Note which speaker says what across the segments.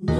Speaker 1: Praise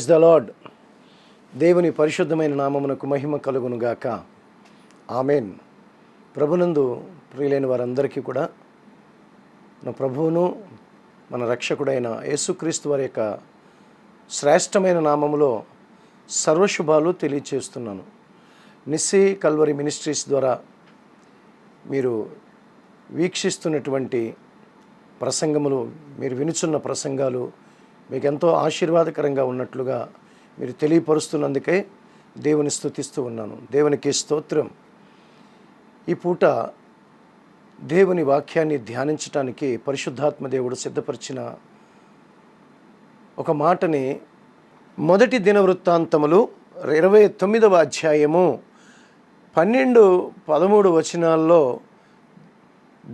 Speaker 1: the lord. దేవుని పరిశుద్ధమైన నామమునకు మహిమ కలుగునుగాక. ఆమెన్. ప్రభునందు ప్రియులైన వారందరికీ కూడా మన ప్రభువును మన రక్షకుడైన యేసుక్రీస్తు వారి యొక్క శ్రేష్టమైన నామములో సర్వశుభాలు తెలియచేస్తున్నాను. నిస్సీ కల్వరి మినిస్ట్రీస్ ద్వారా మీరు వీక్షిస్తున్నటువంటి ప్రసంగములు, మీరు వినుచున్న ప్రసంగాలు మీకు ఎంతో ఆశీర్వాదకరంగా ఉన్నట్లుగా మీరు తెలియపరుస్తున్నందుకే దేవుని స్తుతిస్తూ ఉన్నాను. దేవునికి స్తోత్రం. ఈ పూట దేవుని వాక్యాన్ని ధ్యానించటానికి పరిశుద్ధాత్మ దేవుడు సిద్ధపరిచిన ఒక మాటని మొదటి దినవృత్తాంతములు 29వ అధ్యాయము 12-13 వచనాల్లో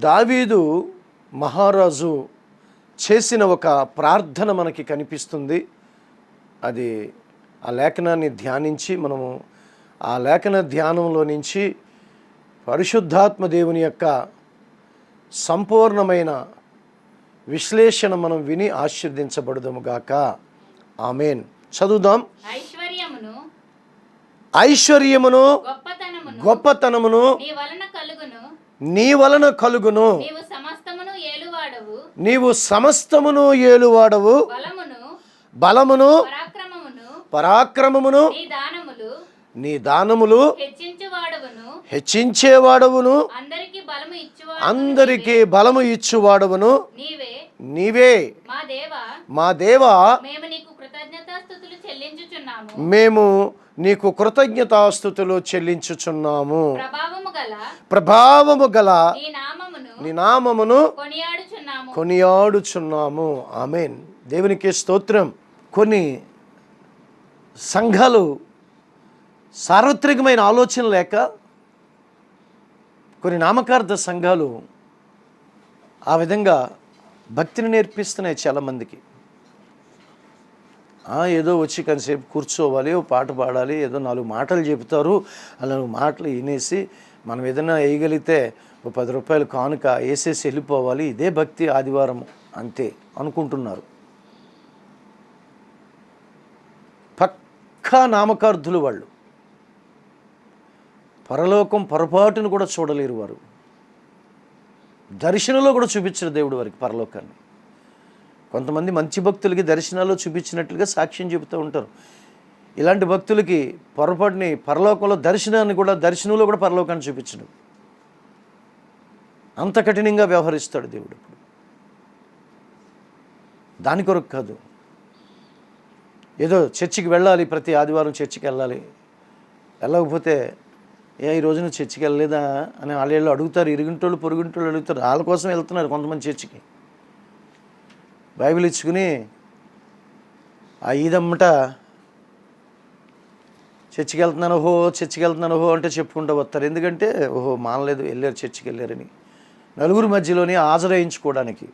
Speaker 1: దావీదు మహారాజు చేసిన ఒక ప్రార్థన మనకి కనిపిస్తుంది. అది ఆ లేఖనాన్ని ధ్యానించి మనము ఆ లేఖన ధ్యానంలో నుంచి పరిశుద్ధాత్మ దేవుని యొక్క సంపూర్ణమైన విశ్లేషణ మనం విని ఆశీర్వదించబడదాము గాక. ఆమెన్. చదువుదాం. ఐశ్వర్యమును గొప్పతనమును నీ వలన కలుగును, నీవు సమస్తమును ఏలువాడవు, బలమును పరాక్రమమును నీ దానములు హెచ్చించేవాడవును, అందరికీ బలము ఇచ్చువాడవును నీవే. మా దేవా, మేము నీకు కృతజ్ఞతాస్తుతులు చెల్లించుచున్నాము. ప్రభావము గల నీ నామమును కొనియాడుచున్నాము. ఆమేన్. దేవునికి స్తోత్రం. కొన్ని సంఘాలు సార్వత్రికమైన ఆలోచన లేక, కొన్ని నామకార్థ సంఘాలు ఆ విధంగా భక్తిని నేర్పిస్తున్నాయి చాలామందికి. ఏదో వచ్చి కాసేపు కూర్చోవాలి, ఓ పాట పాడాలి, ఏదో 4 మాటలు చెబుతారు. అలా మాటలు వినేసి మనం ఏదైనా వేయగలిగితే ఓ 10 రూపాయలు కానుక వేసేసి వెళ్ళిపోవాలి, ఇదే భక్తి, ఆదివారం అంతే అనుకుంటున్నారు. పక్కా నామకార్థులు వాళ్ళు. పరలోకం పొరపాటును కూడా చూడలేరు వారు. దర్శనంలో కూడా చూపించరు దేవుడు వారికి పరలోకాన్ని. కొంతమంది మంచి భక్తులకి దర్శనాల్లో చూపించినట్లుగా సాక్ష్యం చెబుతూ ఉంటారు. ఇలాంటి భక్తులకి పొరపాటుని పరలోకంలో దర్శనంలో కూడా పరలోకాన్ని చూపించడం. అంత కఠినంగా వ్యవహరిస్తాడు దేవుడు. దాని కొరకు కాదు, ఏదో చర్చికి వెళ్ళాలి, ప్రతి ఆదివారం చర్చికి వెళ్ళాలి, వెళ్ళకపోతే ఈ రోజున చర్చికి వెళ్ళలేదా అని వాళ్ళు అడుగుతారు. ఇరుగింటోళ్ళు పొరుగింటోళ్ళు అడుగుతారు. వాళ్ళ కోసం వెళ్తున్నారు కొంతమంది చర్చికి. బైబిల్ ఇచ్చుకుని ఆ ఈదమ్మట చర్చికి వెళ్తున్నాను అంటే చెప్పుకుంటూ వస్తారు. ఎందుకంటే మానలేదు, వెళ్ళారు, చర్చికి వెళ్ళారని నలుగురు మధ్యలోనే హాజరాయించుకోవడానికి.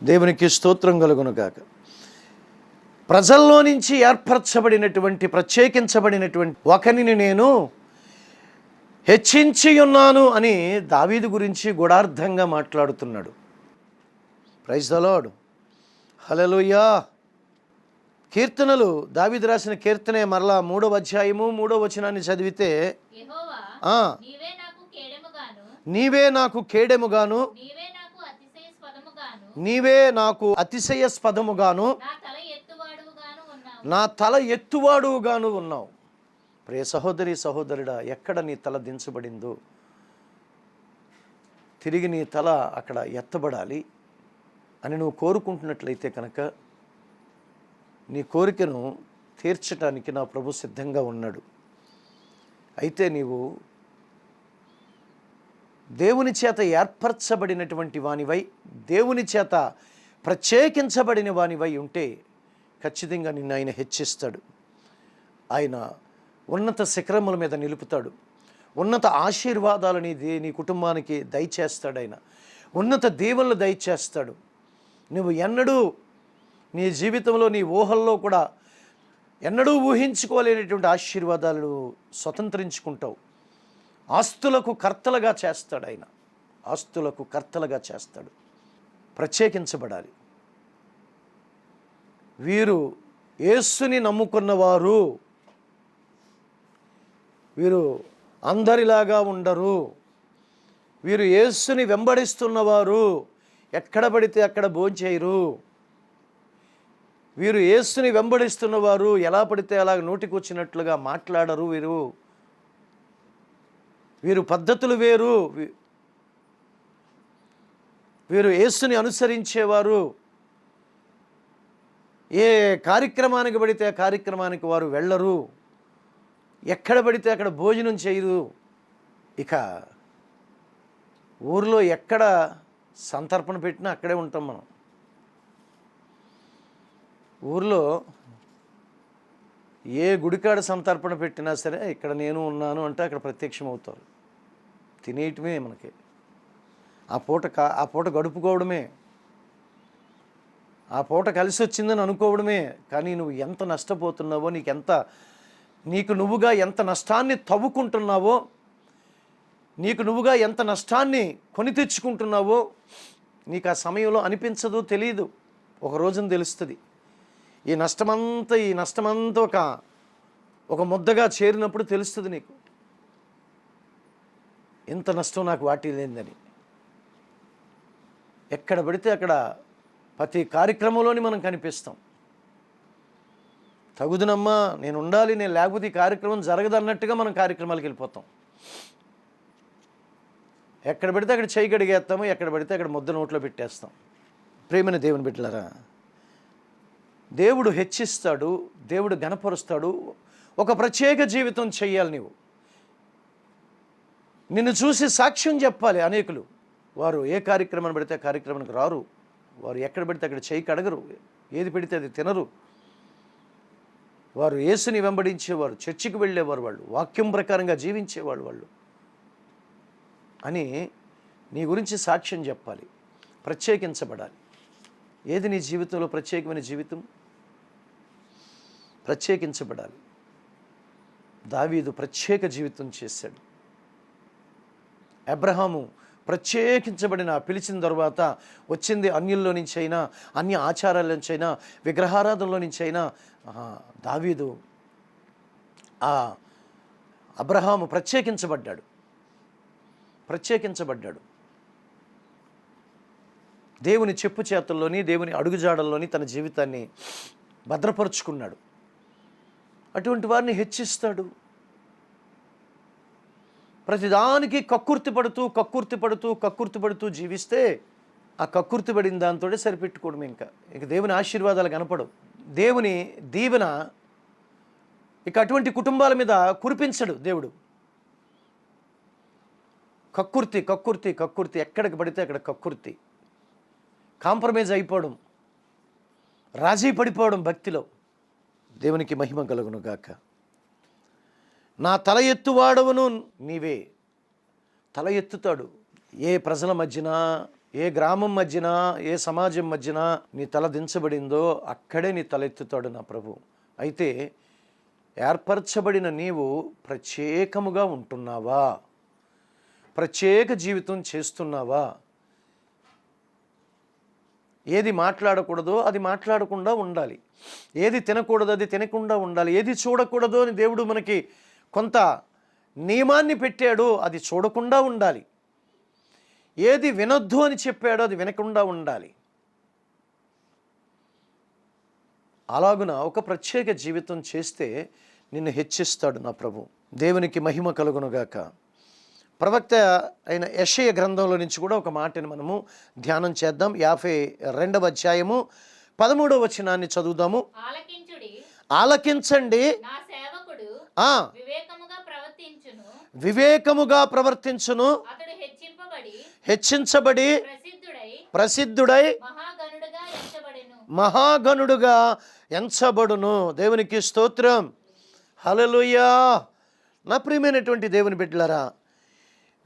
Speaker 1: దేవునికి స్తోత్రం కలుగును గాక. ప్రజల్లో నుంచి ఏర్పరచబడినటువంటి, ప్రత్యేకించబడినటువంటి ఒకరిని నేను హెచ్చించి ఉన్నాను అని దావీదు గురించి గూఢార్థంగా మాట్లాడుతున్నాడు. Praise the Lord. హల్లెలూయా. కీర్తనలు, దావీదు రాసిన కీర్తనే మరలా 3వ అధ్యాయము 3వ వచనాన్ని చదివితే,
Speaker 2: యెహోవా,
Speaker 1: ఆ
Speaker 2: నీవే నాకు కేడెముగాను,
Speaker 1: నీవే నాకు కేడెముగాను,
Speaker 2: నీవే నాకు అతిశయస్పదముగాను,
Speaker 1: నీవే నాకు అతిశయస్పదముగాను,
Speaker 2: నా తల ఎత్తువాడుగాను ఉన్నావు.
Speaker 1: నా తల ఎత్తువాడుగాను ఉన్నావు. ప్రియ సహోదరి సహోదరుడా, ఎక్కడ నీ తల దించబడిందో తిరిగి నీ తల అక్కడ ఎత్తబడాలి అని నువ్వు కోరుకుంటున్నట్లయితే కనుక నీ కోరికను తీర్చడానికి నా ప్రభు సిద్ధంగా ఉన్నాడు. అయితే నీవు దేవుని చేత ఏర్పరచబడినటువంటి వానివై, దేవుని చేత ప్రత్యేకించబడిన వానివై ఉంటే ఖచ్చితంగా నిన్ను ఆయన హెచ్చిస్తాడు. ఆయన ఉన్నత శిఖరముల మీద నిలుపుతాడు. ఉన్నత ఆశీర్వాదాలని నీ కుటుంబానికి దయచేస్తాడు. ఆయన ఉన్నత దీవెనలు దయచేస్తాడు. నువ్వు ఎన్నడూ నీ జీవితంలో, నీ ఊహల్లో కూడా ఎన్నడూ ఊహించుకోలేనటువంటి ఆశీర్వాదాలు స్వతంత్రించుకుంటావు. ఆస్తులకు కర్తలుగా చేస్తాడు ఆయన. ఆస్తులకు కర్తలుగా చేస్తాడు. ప్రత్యేకించబడాలి. వీరు యేసుని నమ్ముకున్నవారు, వీరు అందరిలాగా ఉండరు. వీరు యేసుని వెంబడిస్తున్నవారు ఎక్కడ పడితే అక్కడ భోంచేయరు. వీరు యేసుని వెంబడిస్తున్నవారు ఎలా పడితే అలా నోటికొచ్చినట్లుగా మాట్లాడరు. వీరు పద్ధతులు వేరు. వీరు యేసుని అనుసరించేవారు. ఏ కార్యక్రమానికి పడితే ఆ కార్యక్రమానికి వారు వెళ్ళరు. ఎక్కడ పడితే అక్కడ భోజనం చేయరు. ఇక ఊరిలో ఎక్కడ సంతర్పణ పెట్టినా అక్కడే ఉంటాం మనం. ఊరిలో ఏ గుడికాడ సంతర్పణ పెట్టినా సరే ఇక్కడ నేను ఉన్నాను అంటే అక్కడ ప్రత్యక్షం అవుతారు. తినేయటమే మనకి, ఆ పూట గడుపుకోవడమే, ఆ పూట కలిసి వచ్చిందని అనుకోవడమే. కానీ నువ్వు ఎంత నష్టపోతున్నావో, నీకు నువ్వుగా ఎంత నష్టాన్ని తవ్వుకుంటున్నావో, నీకు నువ్వుగా ఎంత నష్టాన్ని కొని తెచ్చుకుంటున్నావో నీకు ఆ సమయంలో అనిపించదు, తెలియదు. ఒక రోజున తెలుస్తుంది. ఈ నష్టమంతా ఒక ముద్దగా చేరినప్పుడు తెలుస్తుంది నీకు, ఎంత నష్టం నాకు వాటి లేదని. ఎక్కడ పడితే అక్కడ ప్రతి కార్యక్రమంలోని మనం కనిపిస్తాం. తగుదునమ్మా, నేను ఉండాలి, నేను లేకపోతే ఈ కార్యక్రమం జరగదు అన్నట్టుగా మనం కార్యక్రమాలకు వెళ్ళిపోతాం. ఎక్కడ పడితే అక్కడ చేయి కడిగేస్తాము, ఎక్కడ పడితే అక్కడ ముద్ద నోట్లో పెట్టేస్తాం. ప్రేమైన దేవుని బిడ్డలారా, దేవుడు హెచ్చిస్తాడు, దేవుడు ఘనపరుస్తాడు. ఒక ప్రత్యేక జీవితం చెయ్యాలి. నిన్ను చూసి సాక్ష్యం చెప్పాలి అనేకులు. వారు ఏ కార్యక్రమాన్ని పెడితే ఆ కార్యక్రమానికి రారు. వారు ఎక్కడ పెడితే అక్కడ చేయి కడగరు, ఏది పెడితే అది తినరు. వారు యేసుని వెంబడించేవారు, చర్చికి వెళ్ళేవారు, వాళ్ళు వాక్యం ప్రకారంగా జీవించేవాళ్ళు వాళ్ళు అని నీ గురించి సాక్ష్యం చెప్పాలి. ప్రత్యేకించబడాలి. ఏది నీ జీవితంలో ప్రత్యేకమైన జీవితం? ప్రత్యేకించబడాలి. దావీదు ప్రత్యేక జీవితం చేశాడు. అబ్రహాము ప్రత్యేకించబడిన, పిలిచిన తర్వాత వచ్చింది అన్యుల్లో నుంచి అయినా, అన్య ఆచారాల నుంచి అయినా, విగ్రహారాధనలో నుంచి అయినా, దావీదు అబ్రహాము ప్రత్యేకించబడ్డాడు. దేవుని చెప్పు చేతుల్లోని, దేవుని అడుగుజాడల్లోని తన జీవితాన్ని భద్రపరుచుకున్నాడు. అటువంటి వారిని హెచ్చిస్తాడు. ప్రతిదానికి కక్కుర్తి పడుతూ జీవిస్తే ఆ కక్కుర్తి పడిన దాంతో సరిపెట్టుకోవడం. ఇక దేవుని ఆశీర్వాదాలు కనపడవు. దేవుని దీవెన ఇక అటువంటి కుటుంబాల మీద కురిపించడు దేవుడు. కక్కుర్తి ఎక్కడికి పడితే అక్కడ కక్కుర్తి, కాంప్రమైజ్ అయిపోవడం, రాజీ పడిపోవడం భక్తిలో. దేవునికి మహిమ కలుగును గాక. నా తల ఎత్తువాడవును నీవే. తల ఎత్తుతాడు. ఏ ప్రజల మధ్యన, ఏ గ్రామం మధ్యన, ఏ సమాజం మధ్యన నీ తల దించబడిందో అక్కడే నీ తల ఎత్తుతాడు నా ప్రభు. అయితే ఏర్పరచబడిన నీవు ప్రత్యేకముగా ఉంటున్నావా? ప్రత్యేక జీవితం చేస్తున్నావా? ఏది మాట్లాడకూడదో అది మాట్లాడకుండా ఉండాలి, ఏది తినకూడదో అది తినకుండా ఉండాలి, ఏది చూడకూడదో అని దేవుడు మనకి కొంత నియమాన్ని పెట్టాడు, అది చూడకుండా ఉండాలి, ఏది వినొద్దు అని చెప్పాడో అది వినకుండా ఉండాలి. అలాగున ఒక ప్రత్యేక జీవితం చేస్తే నిన్ను హెచ్చిస్తాడు నా ప్రభు. దేవునికి మహిమ కలుగునుగాక. ప్రవక్త అయిన యెషయా గ్రంథంలో నుంచి కూడా ఒక మాటని మనము ధ్యానం చేద్దాం. 52వ అధ్యాయము 13వ వచనాన్ని చదువుదాము.
Speaker 2: ఆలకించుడి,
Speaker 1: ఆలకించండి,
Speaker 2: నా సేవకుడు వివేకముగా ప్రవర్తించును,
Speaker 1: వివేకముగా ప్రవర్తించును,
Speaker 2: అతడు
Speaker 1: హెచ్చించబడి ప్రసిద్ధుడై
Speaker 2: మహాగణుడుగా ఎంచబడెను,
Speaker 1: మహాగణుడుగా ఎంచబడును. దేవునికి స్తోత్రం. హల్లెలూయా. నా ప్రియమైనటువంటి దేవుని బిడ్డలారా,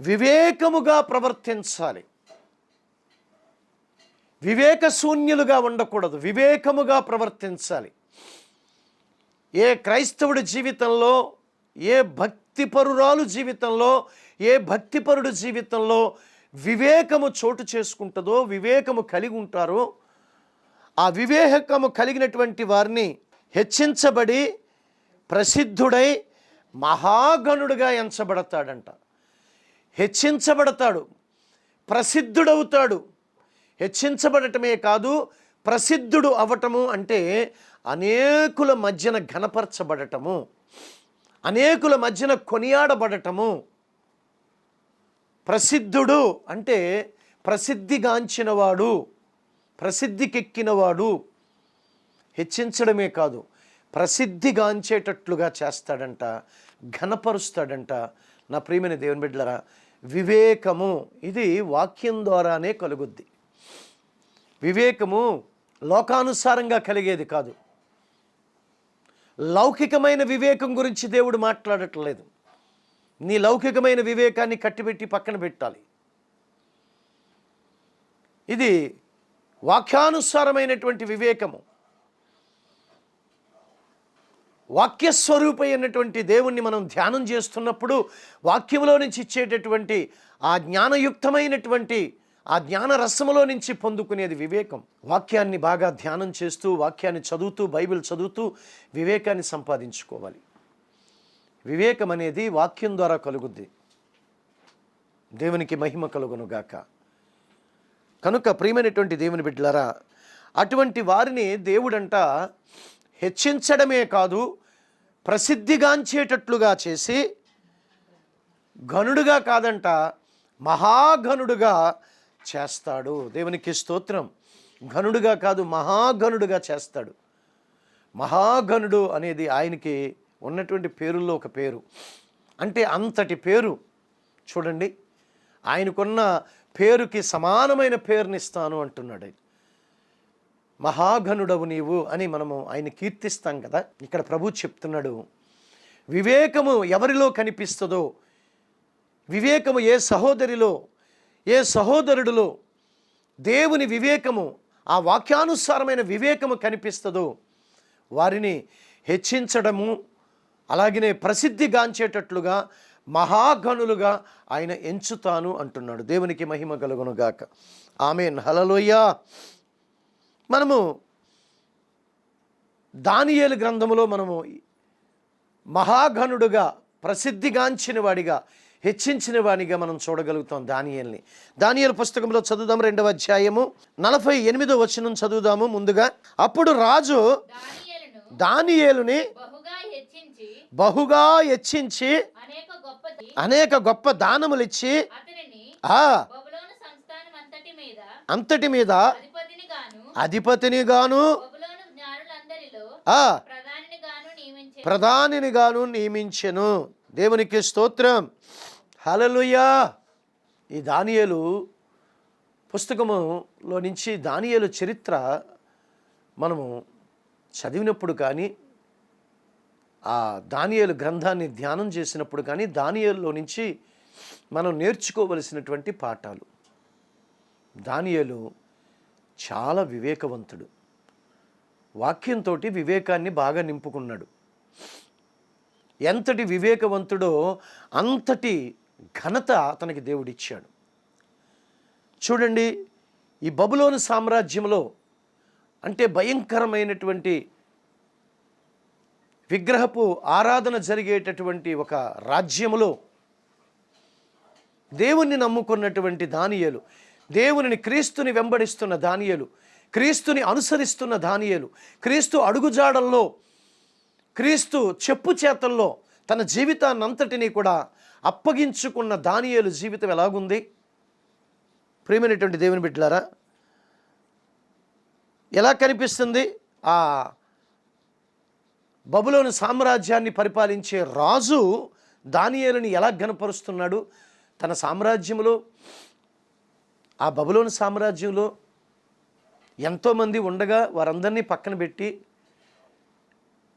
Speaker 1: వివేకముగా ప్రవర్తించాలి, వివేక శూన్యులుగా ఉండకూడదు, వివేకముగా ప్రవర్తించాలి. ఏ క్రైస్తవుడి జీవితంలో, ఏ భక్తిపరురాలు జీవితంలో, ఏ భక్తిపరుడు జీవితంలో వివేకము చోటు చేసుకుంటుందో, వివేకము కలిగి ఉంటారో, ఆ వివేకము కలిగినటువంటి వారిని హెచ్చించబడి ప్రసిద్ధుడై మహాగణుడుగా ఎంచబడతాడంట. హెచ్చించబడతాడు, ప్రసిద్ధుడవుతాడు. హెచ్చించబడటమే కాదు, ప్రసిద్ధుడు అవటము అంటే అనేకుల మధ్యన ఘనపరచబడటము, అనేకుల మధ్యన కొనియాడబడటము. ప్రసిద్ధుడు అంటే ప్రసిద్ధిగాంచినవాడు, ప్రసిద్ధికెక్కినవాడు. హెచ్చించడమే కాదు, ప్రసిద్ధిగాంచేటట్లుగా చేస్తాడంట, ఘనపరుస్తాడంట. నా ప్రియమైన దేవుని బిడ్డలారా, వివేకము ఇది వాక్యం ద్వారానే కలుగుద్ది. వివేకము లోకానుసారంగా కలిగేది కాదు. లౌకికమైన వివేకం గురించి దేవుడు మాట్లాడట్లేదు. నీ లౌకికమైన వివేకాన్ని కట్టిపెట్టి పక్కన పెట్టాలి. ఇది వాక్యానుసారమైనటువంటి వివేకము. వాక్యస్వరూపమైనటువంటి దేవుణ్ణి మనం ధ్యానం చేస్తున్నప్పుడు వాక్యంలో నుంచి ఇచ్చేటటువంటి ఆ జ్ఞానయుక్తమైనటువంటి ఆ జ్ఞాన రసములో నుంచి పొందుకునేది వివేకం. వాక్యాన్ని బాగా ధ్యానం చేస్తూ, వాక్యాన్ని చదువుతూ, బైబిల్ చదువుతూ వివేకాన్ని సంపాదించుకోవాలి. వివేకం అనేది వాక్యం ద్వారా కలుగుద్ది. దేవునికి మహిమ కలుగునుగాక. కనుక ప్రియమైనటువంటి దేవుని బిడ్డలారా, అటువంటి వారిని దేవుడంట హెచ్చించడమే కాదు, ప్రసిద్ధిగాంచేటట్లుగా చేసి, ఘనుడుగా కాదంట మహాఘనుడుగా చేస్తాడు. దేవునికి స్తోత్రం. ఘనుడుగా కాదు, మహాఘనుడుగా చేస్తాడు. మహాఘనుడు అనేది ఆయనకి ఉన్నటువంటి పేరుల్లో ఒక పేరు. అంటే అంతటి పేరు చూడండి, ఆయనకున్న పేరుకి సమానమైన పేరునిస్తాను అంటున్నాడు. మహాఘనుడవు నీవు అని మనము ఆయన కీర్తిస్తాం కదా. ఇక్కడ ప్రభు చెప్తున్నాడు, వివేకము ఎవరిలో కనిపిస్తుందో, వివేకము ఏ సహోదరిలో, ఏ సహోదరుడిలో దేవుని వివేకము, ఆ వాక్యానుసారమైన వివేకము కనిపిస్తుందో వారిని హెచ్చించడము, అలాగనే ప్రసిద్ధిగాంచేటట్లుగా మహాగణులుగా ఆయన ఎంచుతాను అంటున్నాడు. దేవునికి మహిమ కలుగునుగాక. ఆమేన్. హల్లెలూయా. మనము దానియేలు గ్రంథములో మనము మహాగణుడుగా, ప్రసిద్ధిగాంచిన వాడిగా, హెచ్చించిన వాడిగా మనం చూడగలుగుతాం దానియేలుని. దానియేలు పుస్తకంలో చదువుదాం, 2వ అధ్యాయము 48వ వచనం చదువుదాము ముందుగా. అప్పుడు రాజు దానియేలుని బహుగా హెచ్చించి అనేక గొప్ప దానములిచ్చి అంతటి మీద అధిపతిని గాను ప్రధానిని గాను నియమించెను. దేవునికి స్తోత్రం. హల్లెలూయా. ఈ దానియేలు పుస్తకములో నుంచి దానియేలు చరిత్ర మనము చదివినప్పుడు కానీ, ఆ దానియేలు గ్రంథాన్ని ధ్యానం చేసినప్పుడు కానీ, దానియేలులో నుంచి మనం నేర్చుకోవలసినటువంటి పాఠాలు. దానియేలు చాలా వివేకవంతుడు. వాక్యంతో వివేకాన్ని బాగా నింపుకున్నాడు. ఎంతటి వివేకవంతుడో అంతటి ఘనత అతనికి దేవుడిచ్చాడు. చూడండి, ఈ బబులోను సామ్రాజ్యంలో అంటే భయంకరమైనటువంటి విగ్రహపు ఆరాధన జరిగేటటువంటి ఒక రాజ్యములో దేవుణ్ణి నమ్ముకున్నటువంటి దానియేలు, దేవునిని క్రీస్తుని వెంబడిస్తున్న దానియేలు, క్రీస్తుని అనుసరిస్తున్న దానియేలు, క్రీస్తు అడుగుజాడల్లో, క్రీస్తు చెప్పు చేతల్లో తన జీవితాన్నంతటినీ కూడా అప్పగించుకున్న దానియేలు జీవితం ఎలాగుంది? ప్రియమైనటువంటి దేవుని బిడ్డలారా, ఎలా కనిపిస్తుంది? ఆ బబులోను సామ్రాజ్యాన్ని పరిపాలించే రాజు దానియేలుని ఎలా ఘనపరుస్తున్నాడు? తన సామ్రాజ్యంలో, ఆ బబులోను సామ్రాజ్యంలో ఎంతోమంది ఉండగా వారందరినీ పక్కన పెట్టి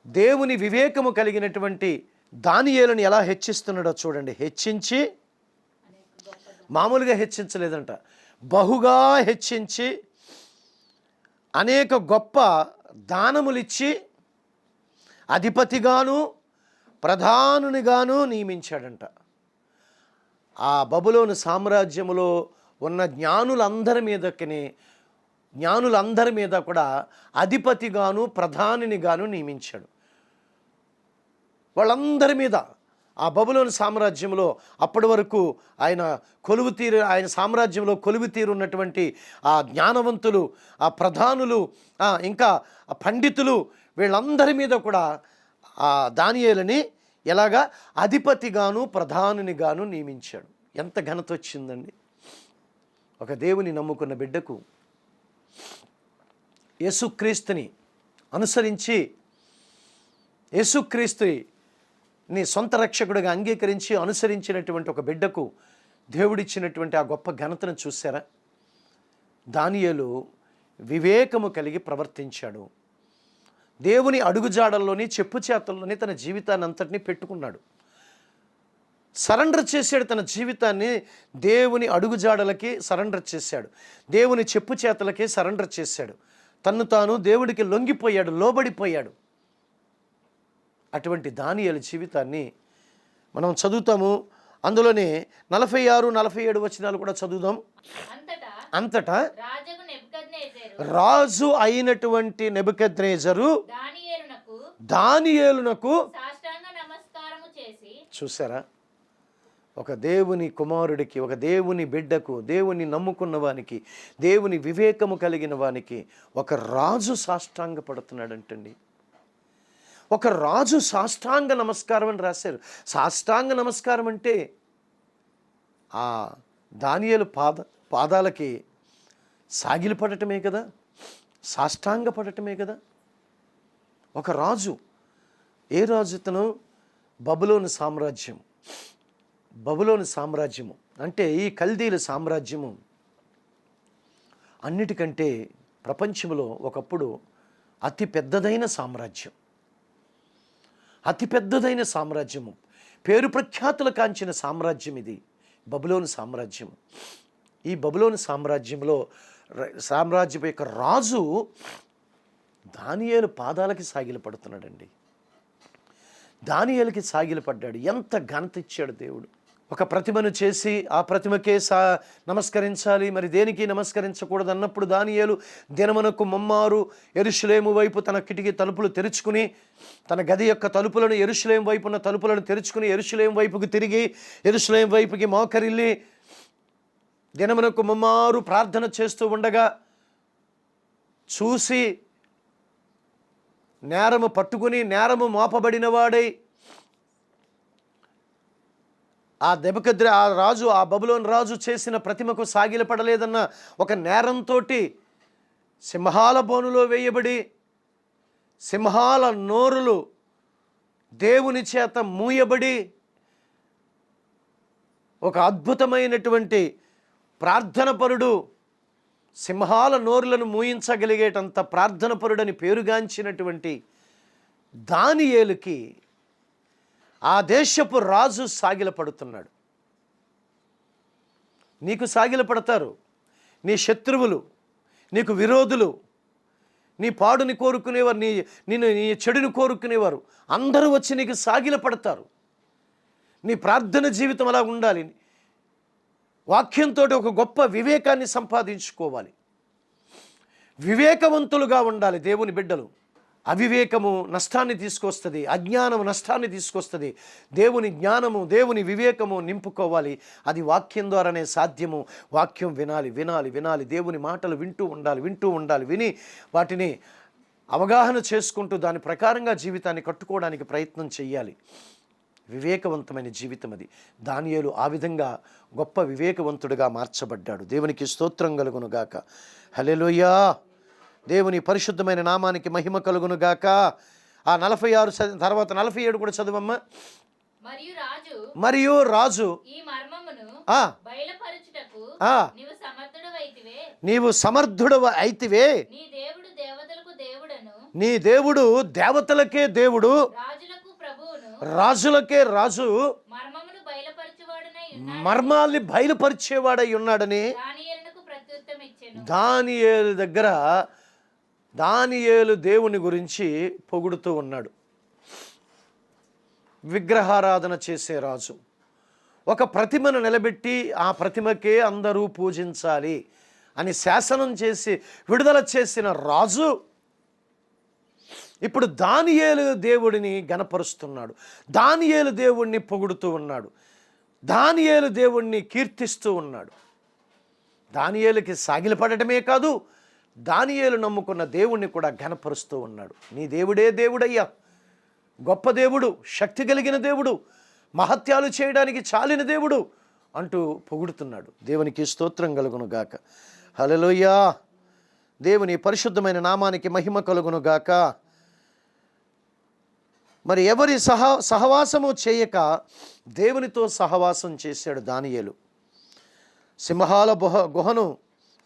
Speaker 1: దేవుని వివేకము కలిగినటువంటి దానియేలుని ఎలా హెచ్చిస్తున్నాడో చూడండి. హెచ్చించి, మామూలుగా హెచ్చించలేదంట, బహుగా హెచ్చించి అనేక గొప్ప దానములిచ్చి అధిపతిగాను ప్రధానునిగాను నియమించాడంట. ఆ బబులోను సామ్రాజ్యములో ఉన్న జ్ఞానులందరి మీద కూడా అధిపతిగాను ప్రధానినిగాను నియమించాడు. వాళ్ళందరి మీద ఆ బబులోను సామ్రాజ్యంలో అప్పటి వరకు ఆయన సామ్రాజ్యంలో కొలువు తీరున్నటువంటి ఆ జ్ఞానవంతులు, ఆ ప్రధానులు, ఇంకా పండితులు, వీళ్ళందరి మీద కూడా ఆ దానియేలుని ఎలాగా అధిపతిగాను ప్రధానునిగాను నియమించాడు. ఎంత ఘనత వచ్చిందండి ఒక దేవుని నమ్ముకున్న బిడ్డకు. యేసుక్రీస్తుని అనుసరించి యేసుక్రీస్తుని సొంత రక్షకుడిగా అంగీకరించి అనుసరించినటువంటి ఒక బిడ్డకు దేవుడిచ్చినటువంటి ఆ గొప్ప ఘనతను చూశారా? దానియేలు వివేకము కలిగి ప్రవర్తించాడు. దేవుని అడుగుజాడల్లోని చెప్పు చేతల్లోని తన జీవితాన్ని అంతటినీ పెట్టుకున్నాడు. సరెండర్ చేశాడు తన జీవితాన్ని, దేవుని అడుగుజాడలకి సరెండర్ చేశాడు, దేవుని చెప్పు చేతలకి సరెండర్ చేశాడు, తన్ను తాను దేవుడికి లొంగిపోయాడు, లోబడిపోయాడు. అటువంటి దానియేలు జీవితాన్ని మనం చదువుతాము. అందులోనే 46, 47 వచనాలు కూడా చదువుదాం. అంతటా రాజు అయినటువంటి నెబుకద్నెజరు దానియేలునకు చూసారా? ఒక దేవుని కుమారుడికి, ఒక దేవుని బిడ్డకు, దేవుని నమ్ముకున్న వానికి, దేవుని వివేకము కలిగిన వానికి ఒక రాజు సాష్టాంగ పడుతున్నాడంటండి. ఒక రాజు సాష్టాంగ నమస్కారం అని రాశారు. సాష్టాంగ నమస్కారం అంటే ఆ దానియేలు పాదాలకి సాగిలి పడటమే కదా, సాష్టాంగ పడటమే కదా. ఒక రాజు, ఏ రాజు ఇతను? బబులోను సామ్రాజ్యము అంటే ఈ కల్దీల సామ్రాజ్యము అన్నిటికంటే ప్రపంచంలో ఒకప్పుడు అతి పెద్దదైన సామ్రాజ్యము, పేరు ప్రఖ్యాతులు కాంచిన సామ్రాజ్యం ఇది బబులోను సామ్రాజ్యము. ఈ బబులోను సామ్రాజ్యం యొక్క రాజు దానియేలు పాదాలకి సాగిలపడుతున్నాడండి. దానియేలుకి సాగిలపడ్డాడు. ఎంత ఘనత ఇచ్చాడు దేవుడు. ఒక ప్రతిమను చేసి ఆ ప్రతిమకే నమస్కరించాలి, మరి దేనికి నమస్కరించకూడదు అన్నప్పుడు దానియేలు దినమునకు ముమ్మారు యెరూషలేము వైపు తన కిటికీ తలుపులు తెరుచుకుని, తన గది యొక్క తలుపులను యెరూషలేము వైపున్న తలుపులను తెరుచుకుని యెరూషలేము వైపుకి తిరిగి యెరూషలేము వైపుకి మోకరిల్లి దినమునకు ముమ్మారు ప్రార్థన చేస్తూ ఉండగా చూసి నేరము పట్టుకుని నేరము మోపబడిన వాడై ఆ బబులోను రాజు చేసిన ప్రతిమకు సాగిలపడలేదన్న ఒక నేరంతో సింహాల బోనులో వేయబడి సింహాల నోరులు దేవుని చేత మూయబడి ఒక అద్భుతమైనటువంటి ప్రార్థనపరుడు, సింహాల నోరులను మూయించగలిగేటంత ప్రార్థనపరుడని పేరుగాంచినటువంటి దానియేలుకి ఆ దేశపు రాజు సాగిలపడుతున్నాడు. నీకు సాగిలపడతారు నీ శత్రువులు, నీకు విరోధులు, నీ పాడుని కోరుకునేవారు, నీ చెడుని కోరుకునేవారు అందరూ వచ్చి నీకు సాగిలపడతారు. నీ ప్రార్థన జీవితం అలా ఉండాలి. వాక్యంతో ఒక గొప్ప వివేకాన్ని సంపాదించుకోవాలి. వివేకవంతులుగా ఉండాలి దేవుని బిడ్డలు. అవివేకము నష్టాన్ని తీసుకొస్తుంది, అజ్ఞానము నష్టాన్ని తీసుకొస్తుంది. దేవుని జ్ఞానము, దేవుని వివేకము నింపుకోవాలి. అది వాక్యం ద్వారానే సాధ్యము. వాక్యం వినాలి వినాలి వినాలి, దేవుని మాటలు వింటూ ఉండాలి. విని వాటిని అవగాహన చేసుకుంటూ దాని ప్రకారంగా జీవితాన్ని కట్టుకోవడానికి ప్రయత్నం చేయాలి. వివేకవంతమైన జీవితం అది. దానియేలు ఆ విధంగా గొప్ప వివేకవంతుడిగా మార్చబడ్డాడు. దేవునికి స్తోత్రం కలుగునుగాక. హల్లెలూయా. దేవుని పరిశుద్ధమైన నామానికి మహిమ కలుగునుగాక. ఆ 46 తర్వాత 47 కూడా చదువమ్మా. మరియు రాజు
Speaker 2: ఈ మర్మమును బయలుపరచుటకు
Speaker 1: నీవు సమర్థుడవు అయితివే. నీ దేవుడు దేవతలకే దేవుడు, రాజులకే రాజు, మర్మాల్ని బయలుపరిచేవాడై ఉన్నాడని దానియేలు దగ్గర దానియేలు దేవుని గురించి పొగుడుతూ ఉన్నాడు. విగ్రహారాధన చేసే రాజు, ఒక ప్రతిమను నిలబెట్టి ఆ ప్రతిమకే అందరూ పూజించాలి అని శాసనం చేసి విడుదల చేసిన రాజు ఇప్పుడు దానియేలు దేవుడిని గణపరుస్తున్నాడు. దానియేలు దేవుణ్ణి పొగుడుతూ ఉన్నాడు. దానియేలు దేవుణ్ణి కీర్తిస్తూ ఉన్నాడు. దానియేలుకి సాగిలపడటమే కాదు, దానియేలు నమ్ముకున్న దేవుణ్ణి కూడా ఘనపరుస్తూ ఉన్నాడు. నీ దేవుడే దేవుడయ్యా, గొప్ప దేవుడు, శక్తి కలిగిన దేవుడు, మహత్యాలు చేయడానికి చాలిన దేవుడు అంటూ పొగుడుతున్నాడు. దేవునికి స్తోత్రం కలుగునుగాక. హల్లెలూయా. దేవుని పరిశుద్ధమైన నామానికి మహిమ కలుగునుగాక. మరి ఎవరి సహవాసము చేయక దేవునితో సహవాసం చేశాడు దానియేలు. సింహాల గుహను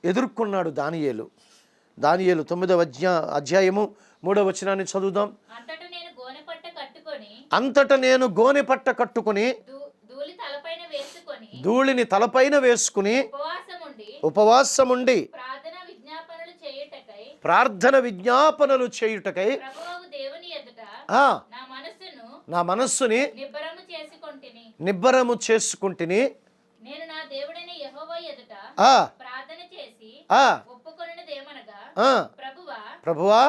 Speaker 1: ఎదుర్కొన్నాడు దానియేలు. దానియేలు 9వ అధ్యాయము 3వ వచనాన్ని చదువుదాం. అంతట నేను గోనెపట్ట కట్టుకొని ధూళిని తలపైన వేసుకుని ఉపవాసముండి ప్రార్థన విజ్ఞాపనలు చేయుటకై నా మనస్సుని నిబ్బరము చేసుకుంటుని ప్రభువా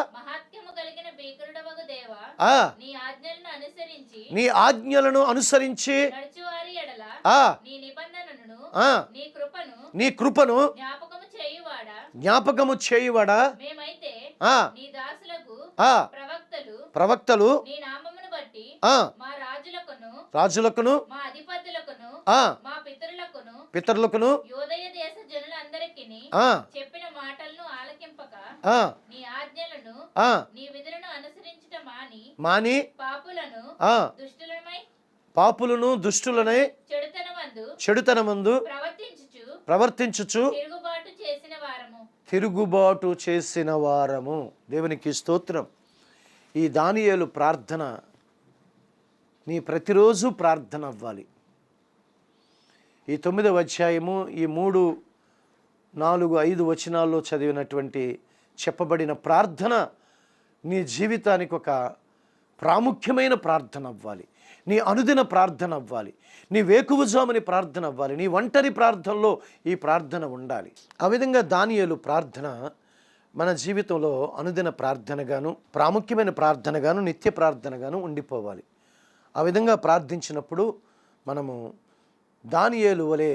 Speaker 1: నీ ఆజ్ఞలను అనుసరించి నీ కృపను జ్ఞాపకము చేయువాడా. ప్రవక్తలు రాజులకును పితరులకును
Speaker 2: చెప్పిన మాటలను ఆలకింపక నీ ఆజ్ఞలను నీ విధులను అనుసరించుట
Speaker 1: మాని పాపులను దుష్టులనై చెడుతనమందు ప్రవర్తించుచు తిరుగుబాటు చేసిన వారము. దేవునికి స్తోత్రం. ఈ దానియేలు ప్రార్థన నీ ప్రతిరోజు ప్రార్థన అవ్వాలి. ఈ 9వ అధ్యాయము ఈ 3, 4, 5 వచనాల్లో చదివినటువంటి చెప్పబడిన ప్రార్థన నీ జీవితానికి ఒక ప్రాముఖ్యమైన ప్రార్థన అవ్వాలి. నీ అనుదిన ప్రార్థన అవ్వాలి. నీ వేకువజాముని ప్రార్థన అవ్వాలి. నీ ఒంటరి ప్రార్థనలో ఈ ప్రార్థన ఉండాలి. ఆ విధంగా దానియేలు ప్రార్థన మన జీవితంలో అనుదిన ప్రార్థనగాను, ప్రాముఖ్యమైన ప్రార్థనగాను, నిత్య ప్రార్థనగాను ఉండిపోవాలి. ఆ విధంగా ప్రార్థించినప్పుడు మనము దానియేలు వలె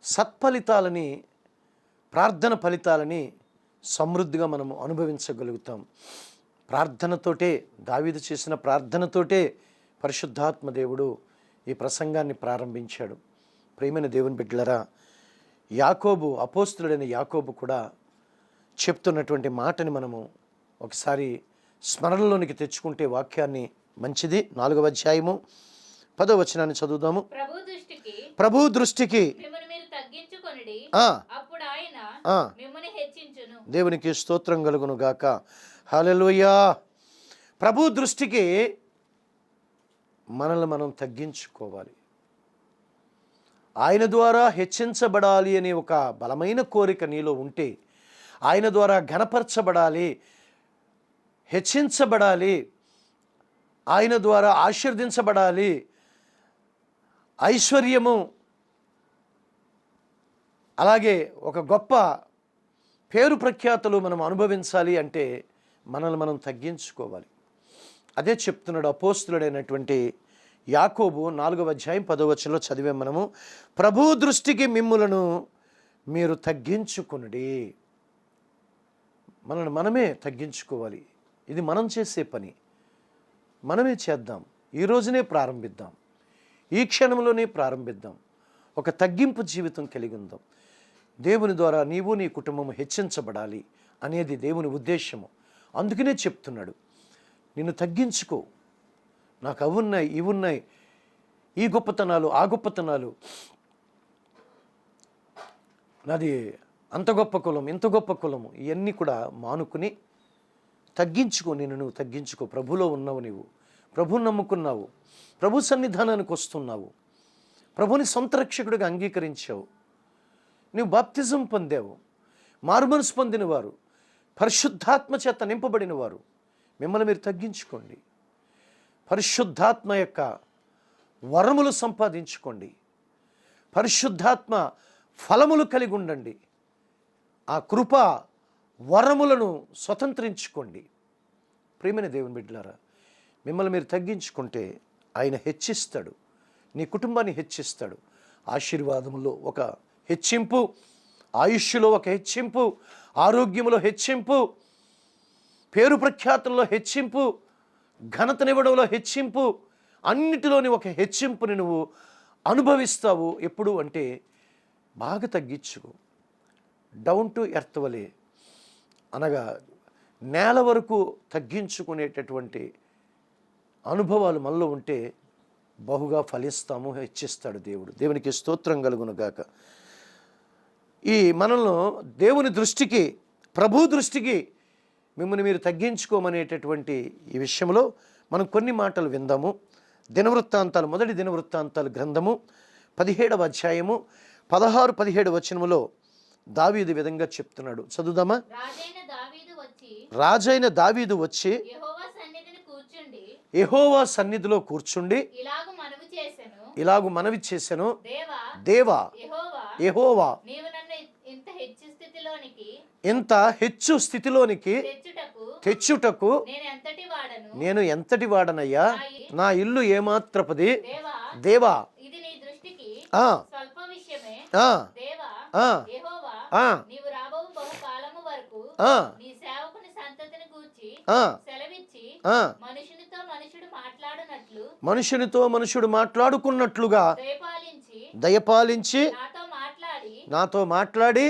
Speaker 1: సత్ఫలితాలని, ప్రార్థన ఫలితాలని సమృద్ధిగా మనము అనుభవించగలుగుతాం. ప్రార్థనతోటే, దావీదు చేసిన ప్రార్థనతోటే పరిశుద్ధాత్మ దేవుడు ఈ ప్రసంగాన్ని ప్రారంభించాడు. ప్రియమైన దేవుని బిడ్డలరా, యాకోబు, అపోస్తులుడైన యాకోబు కూడా చెప్తున్నటువంటి మాటని మనము ఒకసారి స్మరణలోనికి తెచ్చుకుంటే వాక్యాన్ని మంచిది. 4వ అధ్యాయము 10వ వచనాన్ని చదువుదాము. ప్రభు దృష్టికి దేవునికి స్తోత్రం కలుగును గాక. హల్లెలూయా. ప్రభు దృష్టికి మనల్ని మనం తగ్గించుకోవాలి. ఆయన ద్వారా హెచ్చించబడాలి అనే ఒక బలమైన కోరిక నీలో ఉంటే, ఆయన ద్వారా ఘనపరచబడాలి, హెచ్చించబడాలి, ఆయన ద్వారా ఆశీర్వదించబడాలి, ఐశ్వర్యము అలాగే ఒక గొప్ప పేరు ప్రఖ్యాతులు మనం అనుభవించాలి అంటే మనల్ని మనం తగ్గించుకోవాలి. అదే చెప్తున్నాడు అపోస్తులుడైనటువంటి యాకోబు 4వ అధ్యాయం 10వ వచనంలో చదివే మనము, ప్రభు దృష్టికి మిమ్ములను మీరు తగ్గించుకునుడి. మనల్ని మనమే తగ్గించుకోవాలి. ఇది మనం చేసే పని, మనమే చేద్దాం. ఈ రోజునే ప్రారంభిద్దాం, ఈ క్షణంలోనే ప్రారంభిద్దాం. ఒక తగ్గింపు జీవితం కలిగి ఉందాం. దేవుని ద్వారా నీవు నీ కుటుంబం హెచ్చించబడాలి అనేది దేవుని ఉద్దేశము. అందుకనే చెప్తున్నాడు, నిన్ను తగ్గించుకో. నాకు అవున్నాయి, ఇవి ఉన్నాయి, ఈ గొప్పతనాలు, ఆ గొప్పతనాలు, నాది అంత గొప్ప కులం, ఇంత గొప్ప కులము, ఇవన్నీ కూడా మానుకుని తగ్గించుకో. నిన్ను నువ్వు తగ్గించుకో. ప్రభులో ఉన్నావు, నీవు ప్రభుని నమ్ముకున్నావు, ప్రభు సన్నిధానానికి వస్తున్నావు, ప్రభుని సొంత రక్షకుడిగా అంగీకరించావు, నీవు బాప్తిజం పొందావు, మారుమనసు పొందిన వారు, పరిశుద్ధాత్మ చేత నింపబడిన వారు, మిమ్మల్ని మీరు తగ్గించుకోండి. పరిశుద్ధాత్మ యొక్క వరములు సంపాదించుకోండి. పరిశుద్ధాత్మ ఫలములు కలిగి ఉండండి. ఆ కృప వరములను స్వతంత్రించుకోండి. ప్రియమైన దేవుని బిడ్డలారా, మిమ్మల్ని మీరు తగ్గించుకుంటే ఆయన హెచ్చిస్తాడు, నీ కుటుంబాన్ని హెచ్చిస్తాడు. ఆశీర్వాదములో ఒక హెచ్చింపు, ఆయుష్లో ఒక హెచ్చింపు, ఆరోగ్యంలో హెచ్చింపు, పేరు ప్రఖ్యాతుల్లో హెచ్చింపు, ఘనతనివ్వడంలో హెచ్చింపు, అన్నిటిలోని ఒక హెచ్చింపుని నువ్వు అనుభవిస్తావు. ఎప్పుడు అంటే బాగా తగ్గించుకో. డౌన్ టు ఎర్త్ వలె, అనగా నేల వరకు తగ్గించుకునేటటువంటి అనుభవాలు మనలో ఉంటే బహుగా ఫలిస్తాము, హెచ్చిస్తాడు దేవుడు. దేవునికి స్తోత్రం కలుగును గాక. ఈ మనల్ని దేవుని దృష్టికి, ప్రభు దృష్టికి మిమ్మల్ని మీరు తగ్గించుకోమనేటటువంటి ఈ విషయంలో మనం కొన్ని మాటలు విందాము. దినవృత్తాంతాలు, మొదటి దినవృత్తాంతాలు గ్రంథము 17వ అధ్యాయము 16-17 వచనములో దావీదు విధంగా చెప్తున్నాడు. చదువుదామా? రాజైన దావీదు వచ్చి యెహోవా సన్నిధిలో కూర్చుండి ఇలాగు మనవి చేసెను, దేవా యెహోవా, ఇంత హెచ్చు స్థితిలోనికి తెచ్చుటకు నేను ఎంతటి వాడనయ్యా? నా ఇల్లు ఏమాత్రపది? దేవా, మనుషునితో మనుషుడు మాట్లాడుకున్నట్లుగా దయపాలించి నాతో మాట్లాడి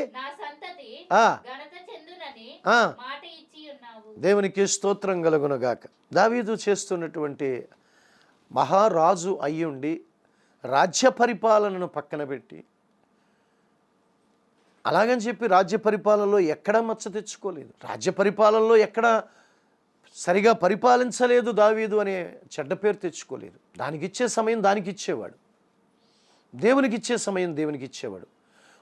Speaker 1: దేవునికి స్తోత్రం కలుగునుగాక. దావీదు చేస్తున్నటువంటి మహారాజు అయ్యుండి రాజ్య పరిపాలనను పక్కన పెట్టి, అలాగని చెప్పి రాజ్య పరిపాలనలో ఎక్కడా మచ్చ తెచ్చుకోలేదు, రాజ్య పరిపాలనలో ఎక్కడా సరిగా పరిపాలించలేదు దావీదు అనే చెడ్డ పేరు తెచ్చుకోలేదు. దానికి ఇచ్చే సమయం దానికి ఇచ్చేవాడు, దేవునికి ఇచ్చే సమయం దేవునికి ఇచ్చేవాడు.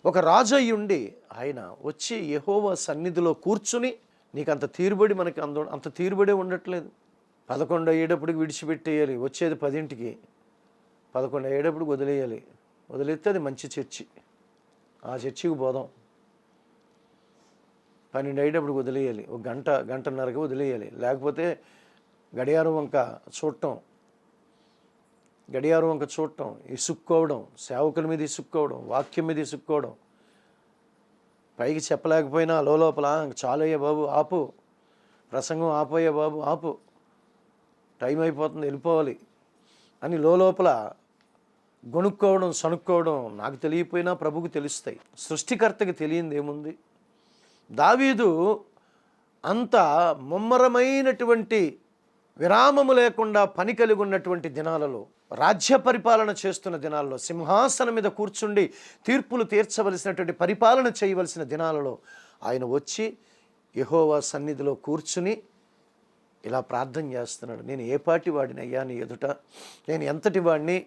Speaker 1: ఒక రాజు అయ్యుండి ఆయన వచ్చి యెహోవా సన్నిధిలో కూర్చుని, నీకు అంత తీరుబడి, మనకి అంత తీరుబడే ఉండట్లేదు. 11 అయ్యేటప్పటికి విడిచిపెట్టేయాలి, వచ్చేది 10ంటికి, 11 అయ్యేటప్పటికి వదిలేయాలి. వదిలేస్తే అది మంచి చర్చి, ఆ చర్చికి పోదాం. 12 అయ్యేటప్పుడు వదిలేయాలి, ఒక గంటన్నరకి వదిలేయాలి. లేకపోతే గడియారం వంక చూడటం, ఇసుక్కోవడం, సేవకుల మీద ఇసుక్కోవడం, వాక్యం మీద ఇసుక్కోవడం, పైకి చెప్పలేకపోయినా లోపల చాలు అయ్యే బాబు ఆపు, ప్రసంగం ఆపోయే బాబు ఆపు, టైం అయిపోతుంది వెళ్ళిపోవాలి అని లోపల గొనుక్కోవడం, సనుక్కోవడం నాకు తెలియపోయినా ప్రభుకు తెలుస్తాయి. సృష్టికర్తకి తెలియంది ఏముంది? దావీదు అంత ముమ్మరమైనటువంటి విరామము లేకుండా పని కలిగి ఉన్నటువంటి దినాలలో, రాజ్య పరిపాలన చేస్తున్న దినాలలో, సింహాసనం మీద కూర్చుండి తీర్పులు తీర్చవలసినటువంటి పరిపాలన చేయవలసిన దినాలలో ఆయన వచ్చి యెహోవా సన్నిధిలో కూర్చుని ఇలా ప్రార్థన చేస్తున్నాడు. నేను ఏ పాటి వాడిని అయ్యా నీ ఎదుట? నేను ఎంతటి వాడిని?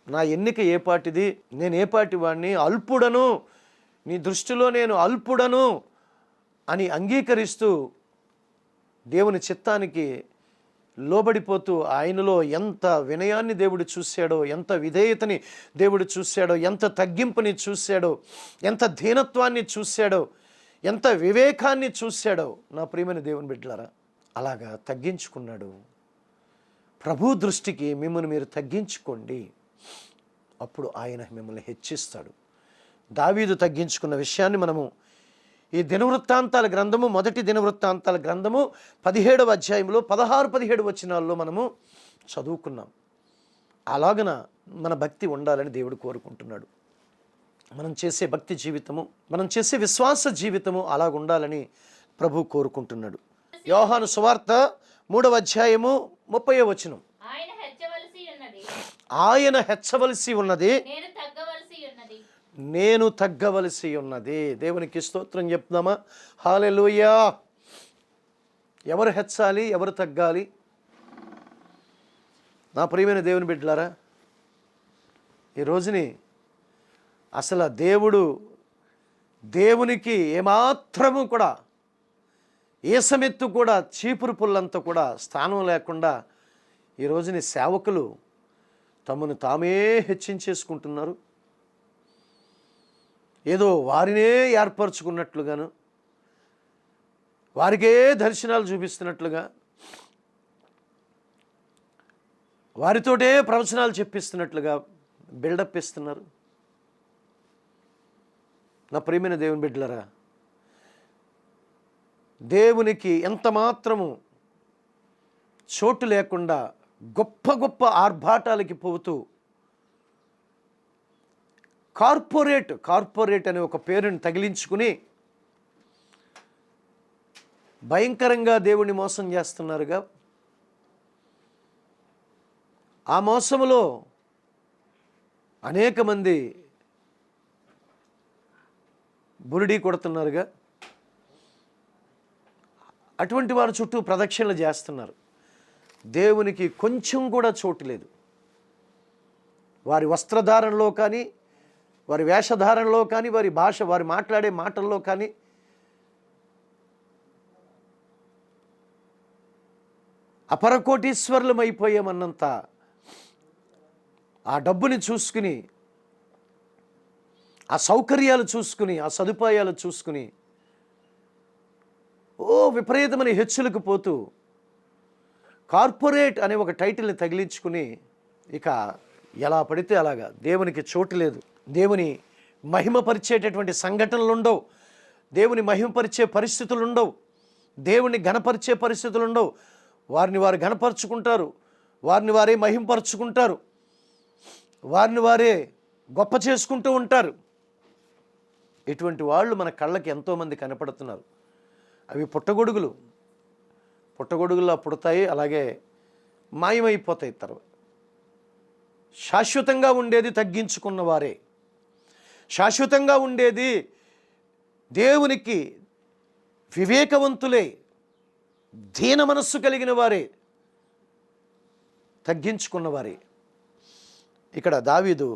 Speaker 1: నా ఎన్నిక ఏ పాటిది? నేను ఏ పాటి వాడిని? అల్పుడను, నీ దృష్టిలో నేను అల్పుడను అని అంగీకరిస్తూ దేవుని చిత్తానికి లోబడిపోతూ ఆయనలో ఎంత వినయాన్ని దేవుడు చూశాడో, ఎంత విధేయతని దేవుడు చూశాడో, ఎంత తగ్గింపుని చూశాడో, ఎంత దీనత్వాన్ని చూశాడో, ఎంత వివేకాన్ని చూశాడో నా ప్రియమైన దేవుని బిడ్డలారా, అలాగా తగ్గించుకున్నాడు. ప్రభు దృష్టికి మిమ్మల్ని మీరు తగ్గించుకోండి, అప్పుడు ఆయన మిమ్మల్ని హెచ్చిస్తాడు. దావీదు తగ్గించుకున్న విషయాన్ని మనము ఈ దినవృత్తాంతాల గ్రంథము, మొదటి దినవృత్తాంతాల గ్రంథము 17వ అధ్యాయంలో 16-17 వచనాల్లో మనము చదువుకున్నాం. అలాగన మన భక్తి ఉండాలని దేవుడు కోరుకుంటున్నాడు. మనం చేసే భక్తి జీవితము, మనం చేసే విశ్వాస జీవితము అలాగ ఉండాలని ప్రభు కోరుకుంటున్నాడు. యోహాను సువార్త 3వ అధ్యాయము 30వ వచనం, ఆయన హెచ్చవలసి ఉన్నది, నేను తగ్గవలసి ఉన్నది. దేవునికి స్తోత్రం చెప్తామా? హల్లెలూయా. ఎవరు హెచ్చాలి, ఎవరు తగ్గాలి? నా ప్రియమైన దేవుని బిడ్డలారా, ఈ రోజుని అసలు దేవునికి ఏమాత్రము కూడా, ఏసమెత్తు కూడా, చీపురు పుల్లంతా కూడా స్థానం లేకుండా ఈ రోజుని సేవకులు తమను తామే హెచ్చించేసుకుంటున్నారు. ఏదో వారినే ఏర్పరచుకున్నట్లుగాను, వారికే దర్శనాలు చూపిస్తున్నట్లుగా, వారితోటే ప్రవచనాలు చెప్పిస్తున్నట్లుగా బిల్డప్ ఇస్తున్నారు. నా ప్రియమైన దేవుని బిడ్డలారా, దేవునికి ఎంత మాత్రము చోటు లేకుండా గొప్ప గొప్ప ఆర్భాటాలకి పోతూ కార్పొరేట్ అనే ఒక పేరుని తగిలించుకుని భయంకరంగా దేవుణ్ణి మోసం చేస్తున్నారుగా. ఆ మోసములో అనేక మంది బురిడీ కొడుతున్నారుగా. అటువంటి వారి చుట్టూ ప్రదక్షిణలు చేస్తున్నారు. దేవునికి కొంచెం కూడా చోటు లేదు. వారి వస్త్రధారణలో కానీ, వారి వేషధారణలో కానీ, వారి భాష, వారి మాట్లాడే మాటల్లో కానీ అపరకోటీశ్వరులం అయిపోయామన్నంత ఆ డబ్బుని చూసుకుని, ఆ సౌకర్యాలు చూసుకుని, ఆ సదుపాయాలు చూసుకుని విపరీతమైన హెచ్చులకు పోతూ కార్పొరేట్ అనే ఒక టైటిల్ని తగిలించుకుని ఇక ఎలా పడితే అలాగా, దేవునికి చోటు లేదు. దేవుని మహిమపరిచేటటువంటి సంఘటనలు ఉండవు, దేవుని మహిమపరిచే పరిస్థితులు ఉండవు, దేవుని ఘనపరిచే పరిస్థితులు ఉండవు. వారిని వారు ఘనపరుచుకుంటారు, వారిని వారే మహిమపరుచుకుంటారు, వారిని వారే గొప్ప చేసుకుంటూ ఉంటారు. ఇటువంటి వాళ్ళు మన కళ్ళకి ఎంతోమంది కనపడుతున్నారు. అవి పుట్టగొడుగుల్లో పుడతాయి, అలాగే మాయమైపోతాయి. తర్వాత శాశ్వతంగా ఉండేది తగ్గించుకున్న వారే, శాశ్వతంగా ఉండేది దేవునికి వివేకవంతులే, దీన మనస్సు కలిగిన వారే, తగ్గించుకున్నవారే. ఇక్కడ దావీదు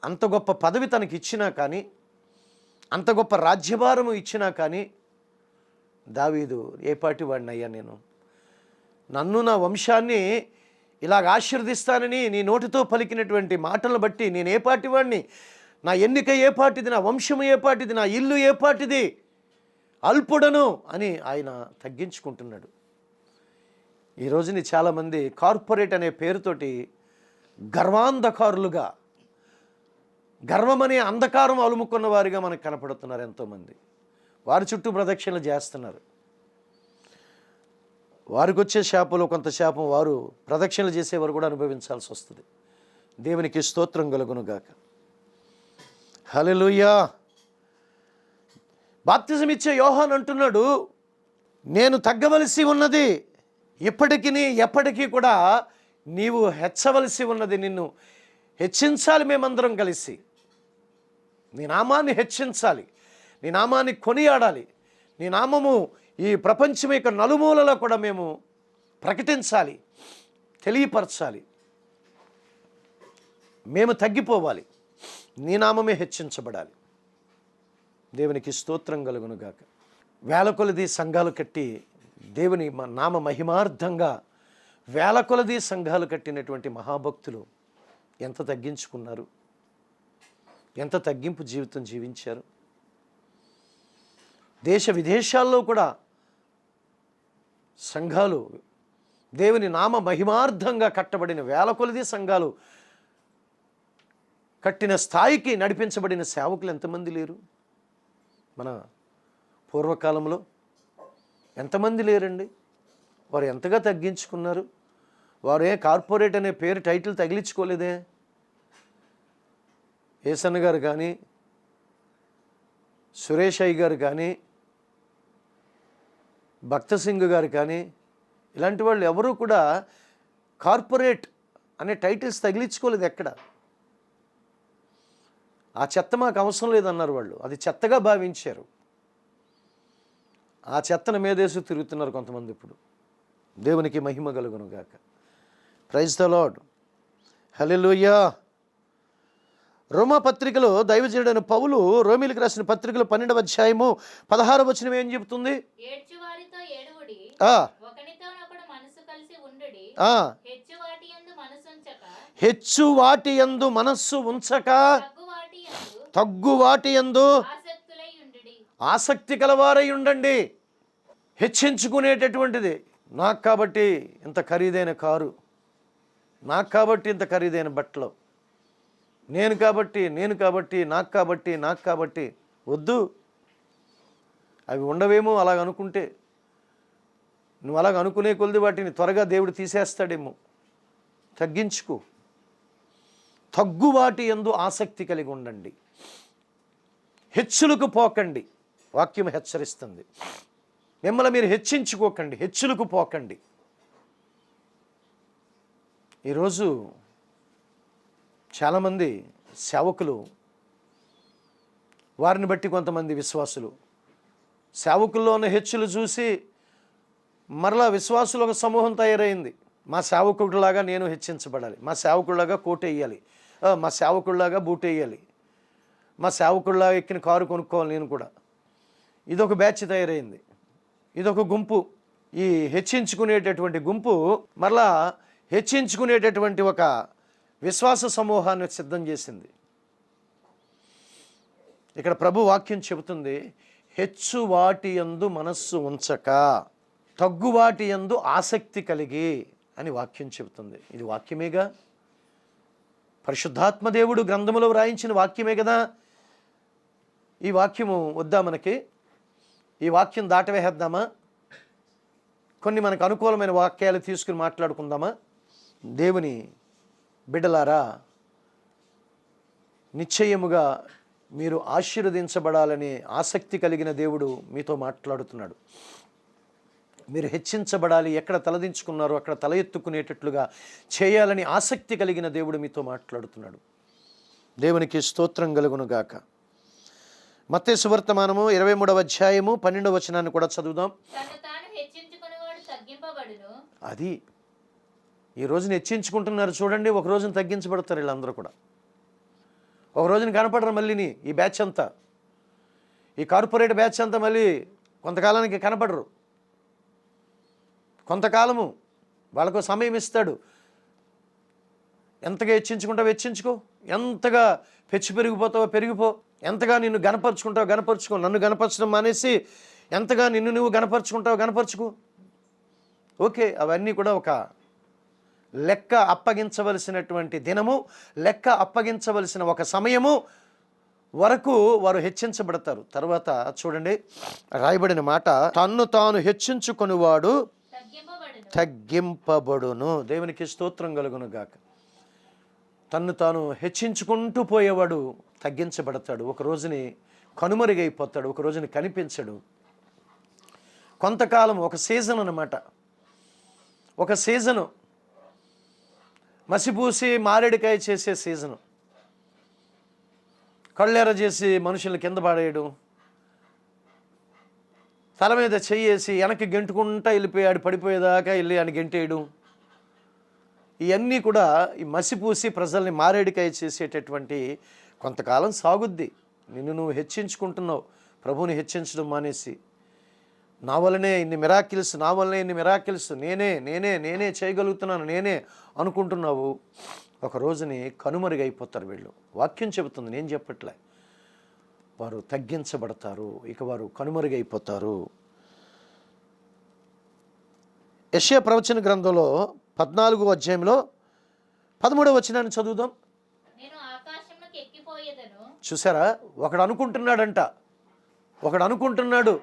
Speaker 1: అంత గొప్ప పదవి తనకి ఇచ్చినా కానీ, అంత గొప్ప రాజ్యభారము ఇచ్చినా కానీ, దావీదు ఏపాటి వాడినయ్యా, నన్ను నా వంశాన్ని ఇలాగ ఆశీర్దిస్తానని నీ నోటితో పలికినటువంటి మాటలను బట్టి నేను ఏపాటి వాడిని, నా ఎన్నిక ఏపాటిది, నా వంశము ఏపాటిది, నా ఇల్లు ఏపాటిది, అల్పుడను అని ఆయన తగ్గించుకుంటున్నాడు. ఈ రోజుని చాలామంది కార్పొరేట్ అనే పేరుతోటి గర్వాంధకారులుగా, గర్వమనే అంధకారం అలుముకున్న వారిగా మనకు కనపడుతున్నారు ఎంతోమంది. వారి చుట్టూ ప్రదక్షిణలు చేస్తున్నారు. వారికి వచ్చే శాపంలో కొంత శాపం వారు ప్రదక్షిణలు చేసేవారు కూడా అనుభవించాల్సి వస్తుంది. దేవునికి స్తోత్రం కలుగునుగాక. హల్లెలూయా. బాప్తిజం ఇచ్చే యోహాన్ అంటున్నాడు, నేను తగ్గవలసి ఉన్నది, ఇప్పటికీ ఎప్పటికీ కూడా నీవు హెచ్చవలసి ఉన్నది, నిన్ను హెచ్చించాలి. మేమందరం కలిసి నీ నామాన్ని హెచ్చించాలి, నీ నామాన్ని కొనియాడాలి, నీ నామము ఈ ప్రపంచం యొక్క నలుమూలలో కూడా మేము ప్రకటించాలి, తెలియపరచాలి. మేము తగ్గిపోవాలి, నీ నామమే హెచ్చించబడాలి. దేవునికి స్తోత్రం కలుగునుగాక. వేల కొలది సంఘాలు కట్టి దేవుని నామ మహిమార్థంగా వేల కొలది సంఘాలు కట్టినటువంటి మహాభక్తులు ఎంత తగ్గించుకున్నారు, ఎంత తగ్గింపు జీవితం జీవించారు. దేశ విదేశాల్లో కూడా సంఘాలు దేవుని నామ మహిమార్థంగా కట్టబడిన వేల కొలది సంఘాలు కట్టిన స్థాయికి నడిపించబడిన సేవకులు ఎంతమంది లేరు? మన పూర్వకాలంలో ఎంతమంది లేరండి? వారు ఎంతగా తగ్గించుకున్నారు? వారు కార్పొరేట్ అనే పేరు టైటిల్ తగిలించుకోలేదే. ఏసన్న గారు కానీ, సురేష్ అయ్య గారు కానీ, భక్త సింగ్ గారు కానీ, ఇలాంటి వాళ్ళు ఎవరూ కూడా కార్పొరేట్ అనే టైటిల్స్ తగిలించుకోలేదు ఎక్కడ. ఆ చెత్త మాకు అవసరం లేదన్నారు వాళ్ళు. అది చెత్తగా భావించారు. ఆ చెత్తను మీదేసి తిరుగుతున్నారు కొంతమంది ఇప్పుడు. దేవునికి మహిమ కలుగును గాక. Praise the Lord. హల్లెలూయా. రోమా పత్రికలో దైవజనుడైన పౌలు రోమీలకు రాసిన పత్రికలో 12వ అధ్యాయము 16వ వచనం ఏం చెబుతుంది?
Speaker 2: ఏడ్చువారితో ఏడువుడి, ఒకనితోనొకడు మనసు కలిసి ఉండుడి,
Speaker 1: హెచ్చు వాటి యందు మనస్సు ఉంచక తగ్గు వాటి యందు ఆసక్తి కలవారై ఉండండి. హెచ్చించుకునేటటువంటిది. నాకు కాబట్టి ఇంత ఖరీదైన కారు, నాకు కాబట్టి ఇంత ఖరీదైన బట్టలు, నేను కాబట్టి నాకు కాబట్టి వద్దు. అవి ఉండవేమో అలాగ అనుకుంటే. నువ్వు అలాగ అనుకునే కొలది వాటిని త్వరగా దేవుడు తీసేస్తాడేమో. తగ్గించుకో. తగ్గువాటి యందు ఆసక్తి కలిగి ఉండండి. హెచ్చులకు పోకండి. వాక్యం హెచ్చరిస్తుంది. మిమ్మల్ని మీరు హెచ్చించుకోకండి, హెచ్చులకు పోకండి. ఈరోజు చాలామంది సేవకులు, వారిని బట్టి కొంతమంది విశ్వాసులు సేవకుల్లో ఉన్న హెచ్చులు చూసి మరలా విశ్వాసులు ఒక సమూహం తయారైంది. మా సేవకుడిలాగా నేను హెచ్చించబడాలి, మా సేవకుడిలాగా కోట్ వేయాలి, మా సేవకుడిలాగా బూట్ వేయాలి, మా సేవకుడిలాగా ఎక్కిన కారు కొనుక్కోవాలి నేను కూడా. ఇదొక బ్యాచ్ తయారైంది. ఇదొక గుంపు. ఈ హెచ్చించుకునేటటువంటి గుంపు మరలా హెచ్చించుకునేటటువంటి ఒక విశ్వాస సమూహాన్ని సిద్ధం చేసింది. ఇక్కడ ప్రభు వాక్యం చెబుతుంది, హెచ్చు వాటి యందు మనస్సు ఉంచక తగ్గు వాటి యందు ఆసక్తి కలిగి అని వాక్యం చెబుతుంది. ఇది వాక్యమేగా, పరిశుద్ధాత్మ దేవుడు గ్రంథములో వ్రాయించిన వాక్యమే కదా. ఈ వాక్యము వద్దా మనకి? ఈ వాక్యం దాటవేసేద్దామా? కొన్ని మనకు అనుకూలమైన వాక్యాలు తీసుకుని మాట్లాడుకుందామా? దేవుని బిడ్డలారా, నిశ్చయముగా మీరు ఆశీర్వదించబడాలని ఆసక్తి కలిగిన దేవుడు మీతో మాట్లాడుతున్నాడు. మీరు హెచ్చించబడాలి, ఎక్కడ తలదించుకున్నారో అక్కడ తల ఎత్తుకునేటట్లుగా చేయాలని ఆసక్తి కలిగిన దేవుడు మీతో మాట్లాడుతున్నాడు. దేవునికి స్తోత్రం కలుగును గాక. మత్తయి సువార్తమానము 23వ అధ్యాయము 12వ వచనాన్ని కూడా చదువుదాం. అది ఈ రోజున హెచ్చించుకుంటున్నారు చూడండి, ఒక రోజున తగ్గించబడతారు వీళ్ళందరూ కూడా. ఒక రోజున కనపడరు మళ్ళీని. ఈ బ్యాచ్ అంతా, ఈ కార్పొరేట్ బ్యాచ్ అంతా మళ్ళీ కొంతకాలానికి కనపడరు. కొంతకాలము వాళ్ళకు సమయం ఇస్తాడు. ఎంతగా హెచ్చించుకో, ఎంతగా పెరిగిపోతావో పెరిగిపో, ఎంతగా నిన్ను గనపరుచుకుంటావో గనపరుచుకో. నన్ను గనపరచడం మానేసి ఎంతగా నిన్ను నువ్వు గనపరుచుకుంటావో గనపరుచుకో. ఓకే, అవన్నీ కూడా ఒక లెక్క అప్పగించవలసినటువంటి దినము, లెక్క అప్పగించవలసిన ఒక సమయము వరకు వారు హెచ్చించబడతారు. తర్వాత చూడండి రాయబడిన మాట, తన్ను తాను హెచ్చించుకొనివాడు తగ్గింపబడును. దేవునికి స్తోత్రం కలుగును గాక. తన్ను తాను హెచ్చించుకుంటూ పోయేవాడు తగ్గించబడతాడు. ఒక రోజుని కనుమరుగైపోతాడు, ఒక రోజుని కనిపించడు. కొంతకాలం, ఒక సీజన్ అన్నమాట. ఒక సీజను మసిపూసి మారేడికాయ చేసే సీజను. కళ్ళెర చేసి మనుషుల్ని కింద పడేయడం, తల మీద చెయ్యేసి వెనక్కి గెంటుకుంటా వెళ్ళిపోయాడు, పడిపోయేదాకా వెళ్ళి ఆయన గెంటేయడం. ఇవన్నీ కూడా ఈ మసిపూసి ప్రజల్ని మారేడికాయ చేసేటటువంటి కొంతకాలం సాగుద్ది. నిన్ను నువ్వు హెచ్చించుకుంటున్నావు, ప్రభువుని హెచ్చించడం మానేసి. నా వల్లనే ఇన్ని మిరాకిల్స్, నేనే చేయగలుగుతున్నాను, నేనే అనుకుంటున్నావు. ఒక రోజుని కనుమరుగైపోతారు వీళ్ళు. వాక్యం చెబుతుంది, నేను చెప్పట్లే. వారు తగ్గించబడతారు, ఇక వారు కనుమరుగైపోతారు. యెషయా ప్రవచన గ్రంథంలో 14వ అధ్యాయంలో 13వ వచనాన్ని చదువుదాం.
Speaker 2: నేను ఆకాశంలోకి ఎక్కిపోయేదను.
Speaker 1: చూసారా, ఒకడు అనుకుంటున్నాడు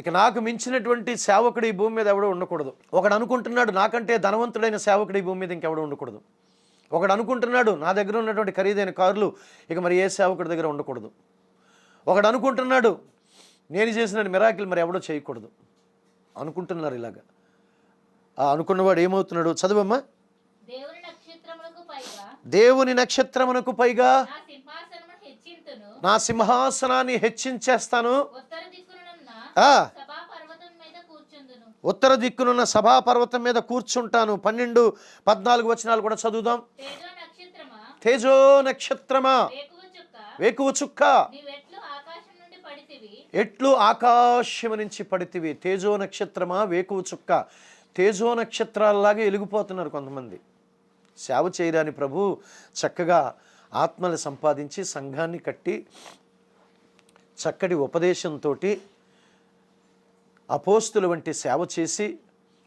Speaker 1: ఇక నాకు మించినటువంటి సేవకుడు ఈ భూమి మీద ఎవడో ఉండకూడదు. ఒకడు అనుకుంటున్నాడు నాకంటే ధనవంతుడైన సేవకుడు ఈ భూమి మీద ఇంకెవడో ఉండకూడదు. ఒకడు అనుకుంటున్నాడు నా దగ్గర ఉన్నటువంటి ఖరీదైన కార్లు ఇక మరి ఏ సేవకుడి దగ్గర ఉండకూడదు. ఒకడు అనుకుంటున్నాడు నేను చేసిన మిరాకిల్ మరి ఎవడో చేయకూడదు అనుకుంటున్నారు. ఇలాగా ఆ అనుకున్నవాడు ఏమవుతున్నాడు? చదువమ్మా. దేవుని నక్షత్రమునకు పైగా నా సింహాసనాన్ని హెచ్చించేస్తాను. ఉత్తర దిక్కునున్న సభాపర్వతం మీద కూర్చుంటాను. 12-14 వచనాలు కూడా చదువుదాం. తేజో నక్షత్రమా, వేకువ చుక్క, ఎట్లు ఆకాశము నుంచి పడితివి. తేజో నక్షత్రమా, వేకువ చుక్క. తేజో నక్షత్రాలలాగా వెలిగిపోతున్నారు కొంతమంది. సేవ చేయరాని ప్రభు చక్కగా ఆత్మలు సంపాదించి సంఘాన్ని కట్టి చక్కటి ఉపదేశంతో అపోస్తుల వంటి సేవ చేసి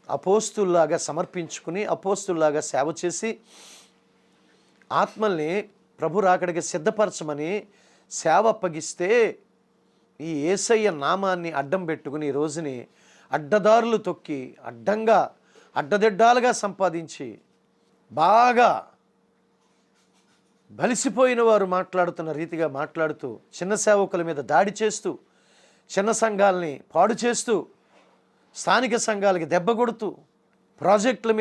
Speaker 1: అపోస్తుల్లాగా సమర్పించుకుని అపోస్తుల్లాగా సేవ చేసి ఆత్మల్ని ప్రభు రాకడికి సిద్ధపరచమని సేవ అప్పగిస్తే ఈ యేసయ్య నామాన్ని అడ్డం పెట్టుకుని ఈ రోజుని అడ్డదారులు తొక్కి అడ్డదిడ్డాలుగా సంపాదించి బాగా బలిసిపోయిన వారు మాట్లాడుతున్న రీతిగా మాట్లాడుతూ చిన్న సేవకుల మీద దాడి చేస్తూ చిన్న సంఘాలని పాడు చేస్తూ స్థానిక సంఘాలకి దెబ్బ కొడుతూ ప్రాజెక్టుల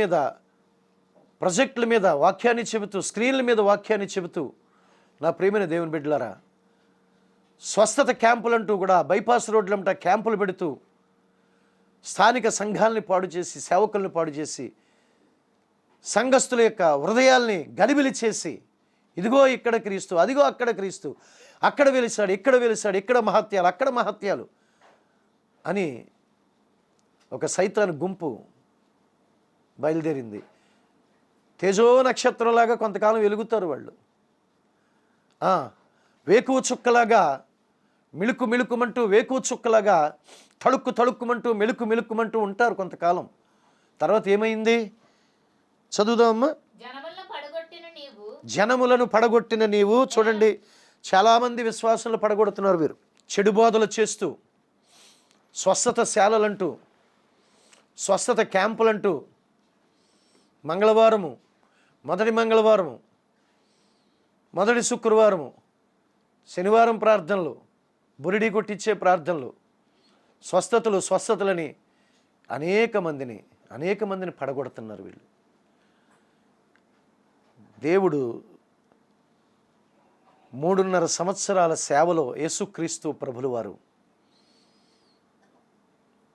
Speaker 1: మీద వాక్యాన్ని చెబుతూ స్క్రీన్ల మీద వాక్యాన్ని చెబుతూ నా ప్రియమైన దేవుని బిడ్డలారా, స్వస్థత క్యాంపులంటూ కూడా బైపాస్ రోడ్లంట క్యాంపులు పెడుతూ స్థానిక సంఘాలని పాడు చేసి సేవకుల్ని పాడు చేసి సంఘస్థుల యొక్క హృదయాల్ని గలిబిలి చేసి ఇదిగో ఇక్కడ క్రీస్తు, అదిగో అక్కడ క్రీస్తు, అక్కడ వెలిసాడు, ఇక్కడ మహత్యాలు, అక్కడ మహత్యాలు అని ఒక సైతాను గుంపు బయలుదేరింది. తేజో నక్షత్రంలాగా కొంతకాలం వెలుగుతారు వాళ్ళు. వేకువ చుక్కలాగా మిళుకుమంటూ వేకువ చుక్కలాగా తళుక్కుమంటూ మెలుకుమంటూ ఉంటారు కొంతకాలం. తర్వాత ఏమైంది చదువుదామమ్మా. జనములను పడగొట్టిన నీవు. చూడండి, చాలామంది విశ్వాసాలు పడగొడుతున్నారు వీరు. చెడు బోధలు చేస్తూ స్వస్థత శాలలంటూ స్వస్థత క్యాంపులంటూ మంగళవారము, మొదటి మంగళవారము, మొదటి శుక్రవారము, శనివారం ప్రార్థనలు, బురిడి కొట్టించే ప్రార్థనలు, స్వస్థతలని అనేక మందిని పడగొడుతున్నారు వీళ్ళు. దేవుడు 3.5 సంవత్సరాల సేవలో యేసుక్రీస్తు ప్రభులు వారు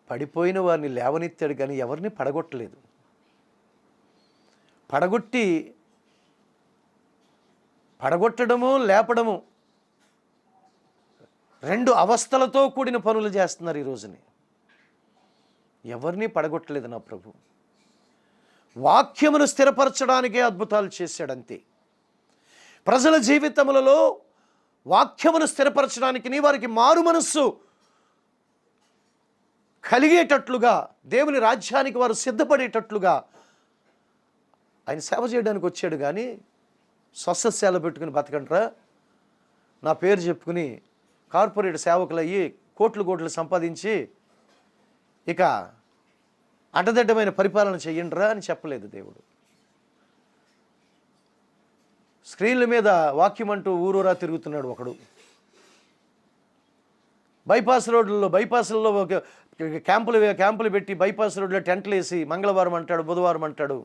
Speaker 1: పడిపోయిన వారిని లేవనెత్తాడు కానీ ఎవరిని పడగొట్టలేదు. పడగొట్టడము లేపడము 2 అవస్థలతో కూడిన పనులు చేస్తున్నారు ఈ రోజుని. ఎవరిని పడగొట్టలేదు నా ప్రభు. వాక్యమును స్థిరపరచడానికే అద్భుతాలు చేశాడంతే. ప్రజల జీవితములలో వాక్యమును స్థిరపరచడానికి వారికి మారు మనస్సు కలిగేటట్లుగా దేవుని రాజ్యానికి వారు సిద్ధపడేటట్లుగా ఆయన సేవ చేయడానికి వచ్చాడు. కానీ స్వస్థశాల పెట్టుకుని బతకంట్రా, నా పేరు చెప్పుకుని కార్పొరేట్ సేవకులు అయ్యి కోట్లు సంపాదించి ఇక అడ్డదిడ్డమైన పరిపాలన చెయ్యండిరా అని చెప్పలేదు దేవుడు. స్క్రీన్ల మీద వాక్యం అంటూ ఊరూరా తిరుగుతున్నాడు ఒకడు. బైపాస్లలో క్యాంపులు పెట్టి బైపాస్ రోడ్లో టెంట్లు వేసి మంగళవారం అంటాడు, బుధవారం అంటాడు.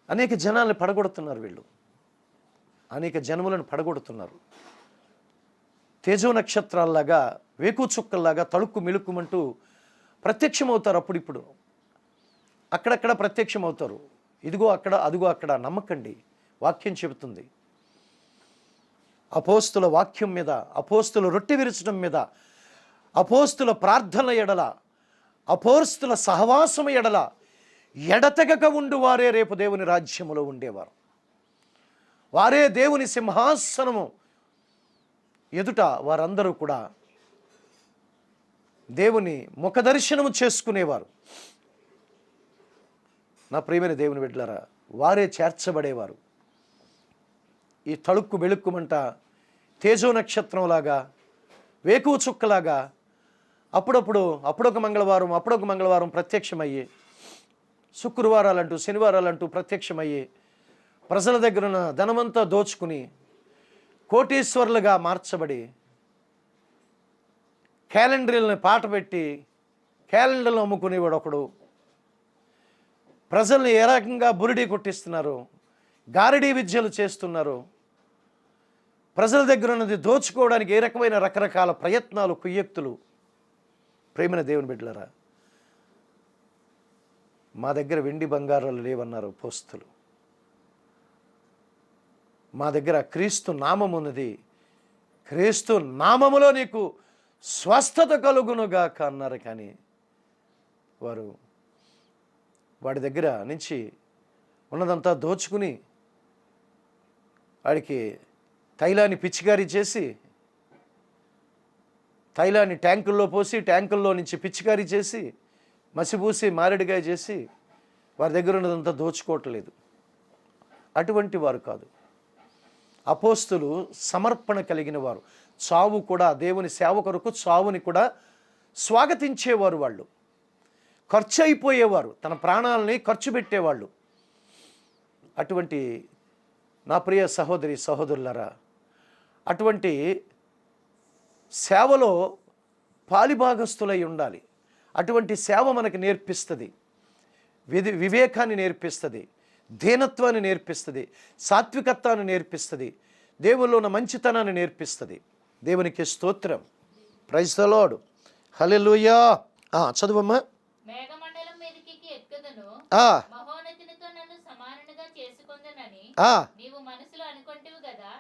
Speaker 1: అనేక జనాల్ని పడగొడుతున్నారు వీళ్ళు. అనేక జనములను పడగొడుతున్నారు. తేజో నక్షత్రాల్లాగా వేకు చుక్కల్లాగా తళుక్కు మిళుక్కుమంటూ ప్రత్యక్షమవుతారు. అప్పుడిప్పుడు అక్కడక్కడ ప్రత్యక్షమవుతారు. ఇదిగో అక్కడ, అదిగో అక్కడ. నమ్మకండి, వాక్యం చెబుతుంది. అపోస్తుల వాక్యం మీద, అపోస్తుల రొట్టె విరచడం మీద, అపోస్తుల ప్రార్థనల ఎడల, అపోస్తుల సహవాసము ఎడల ఎడతెగక ఉండు వారే రేపు దేవుని రాజ్యములో ఉండేవారు. వారే దేవుని సింహాసనము ఎదుట వారందరూ కూడా దేవుని ముఖదర్శనము చేసుకునేవారు. నా ప్రియమైన దేవుని బిడ్డలారా, వారే చేర్చబడేవారు. ఈ తళుక్కు బెళుక్కుమంట తేజో నక్షత్రంలాగా, వేకువ చుక్కలాగా అప్పుడొక మంగళవారం ప్రత్యక్షమయ్యి, శుక్రవారాలంటూ శనివారాలంటూ ప్రత్యక్షమయ్యి ప్రజల దగ్గర ఉన్న ధనమంతా దోచుకుని కోటీశ్వరులుగా మార్చబడి క్యాలెండర్లని పాట పెట్టి క్యాలెండర్లు అమ్ముకునేవాడు ఒకడు. ప్రజల్ని ఏ రకంగా బురిడి కొట్టిస్తున్నారు, గారడీ విద్యలు చేస్తున్నారు, ప్రజల దగ్గర ఉన్నది దోచుకోవడానికి ఏ రకమైన రకరకాల ప్రయత్నాలు, కుయ్యక్తులు. ప్రేమైన దేవుని బిడ్డలారా, మా దగ్గర వెండి బంగారాలు లేవన్నారు అపోస్తలులు. మా దగ్గర క్రీస్తు నామం ఉన్నది, క్రీస్తు నామములో నీకు స్వస్థత కలుగునుగాక అన్నారు. కానీ వాడి దగ్గర నుంచి ఉన్నదంతా దోచుకుని వాడికి తైలాన్ని పిచికారీ చేసి, తైలాన్ని ట్యాంకుల్లో పోసి, ట్యాంకుల్లో నుంచి పిచికారీ చేసి, మసిపూసి మారేడుకాయ చేసి వారి దగ్గర ఉన్నదంతా దోచుకోవట్లేదు. అటువంటి వారు కాదు. అపోస్తులు సమర్పణ కలిగిన వారు. చావు కూడా, దేవుని సేవ కొరకు చావుని కూడా స్వాగతించేవారు. వాళ్ళు ఖర్చు అయిపోయేవారు, తన ప్రాణాలని ఖర్చు పెట్టేవాళ్ళు. అటువంటి నా ప్రియ సహోదరి సహోదరులారా, అటువంటి సేవలో పాలిభాగస్తులై ఉండాలి. అటువంటి సేవ మనకు నేర్పిస్తుంది, వివేకాన్ని నేర్పిస్తుంది, దీనత్వాన్ని నేర్పిస్తుంది, సాత్వికత్వాన్ని నేర్పిస్తుంది, దేవుల్లో ఉన్న మంచితనాన్ని నేర్పిస్తుంది. దేవునికి స్తోత్రం. Praise the Lord. హల్లెలూయా. చదువమ్మా.
Speaker 2: మేఘమండలం మీదకి ఎక్కుదును, మహోన్నతునితో నన్ను సమానునిగా చేసుకొందునని నీవు మనసులో అనుకొంటివి కదా.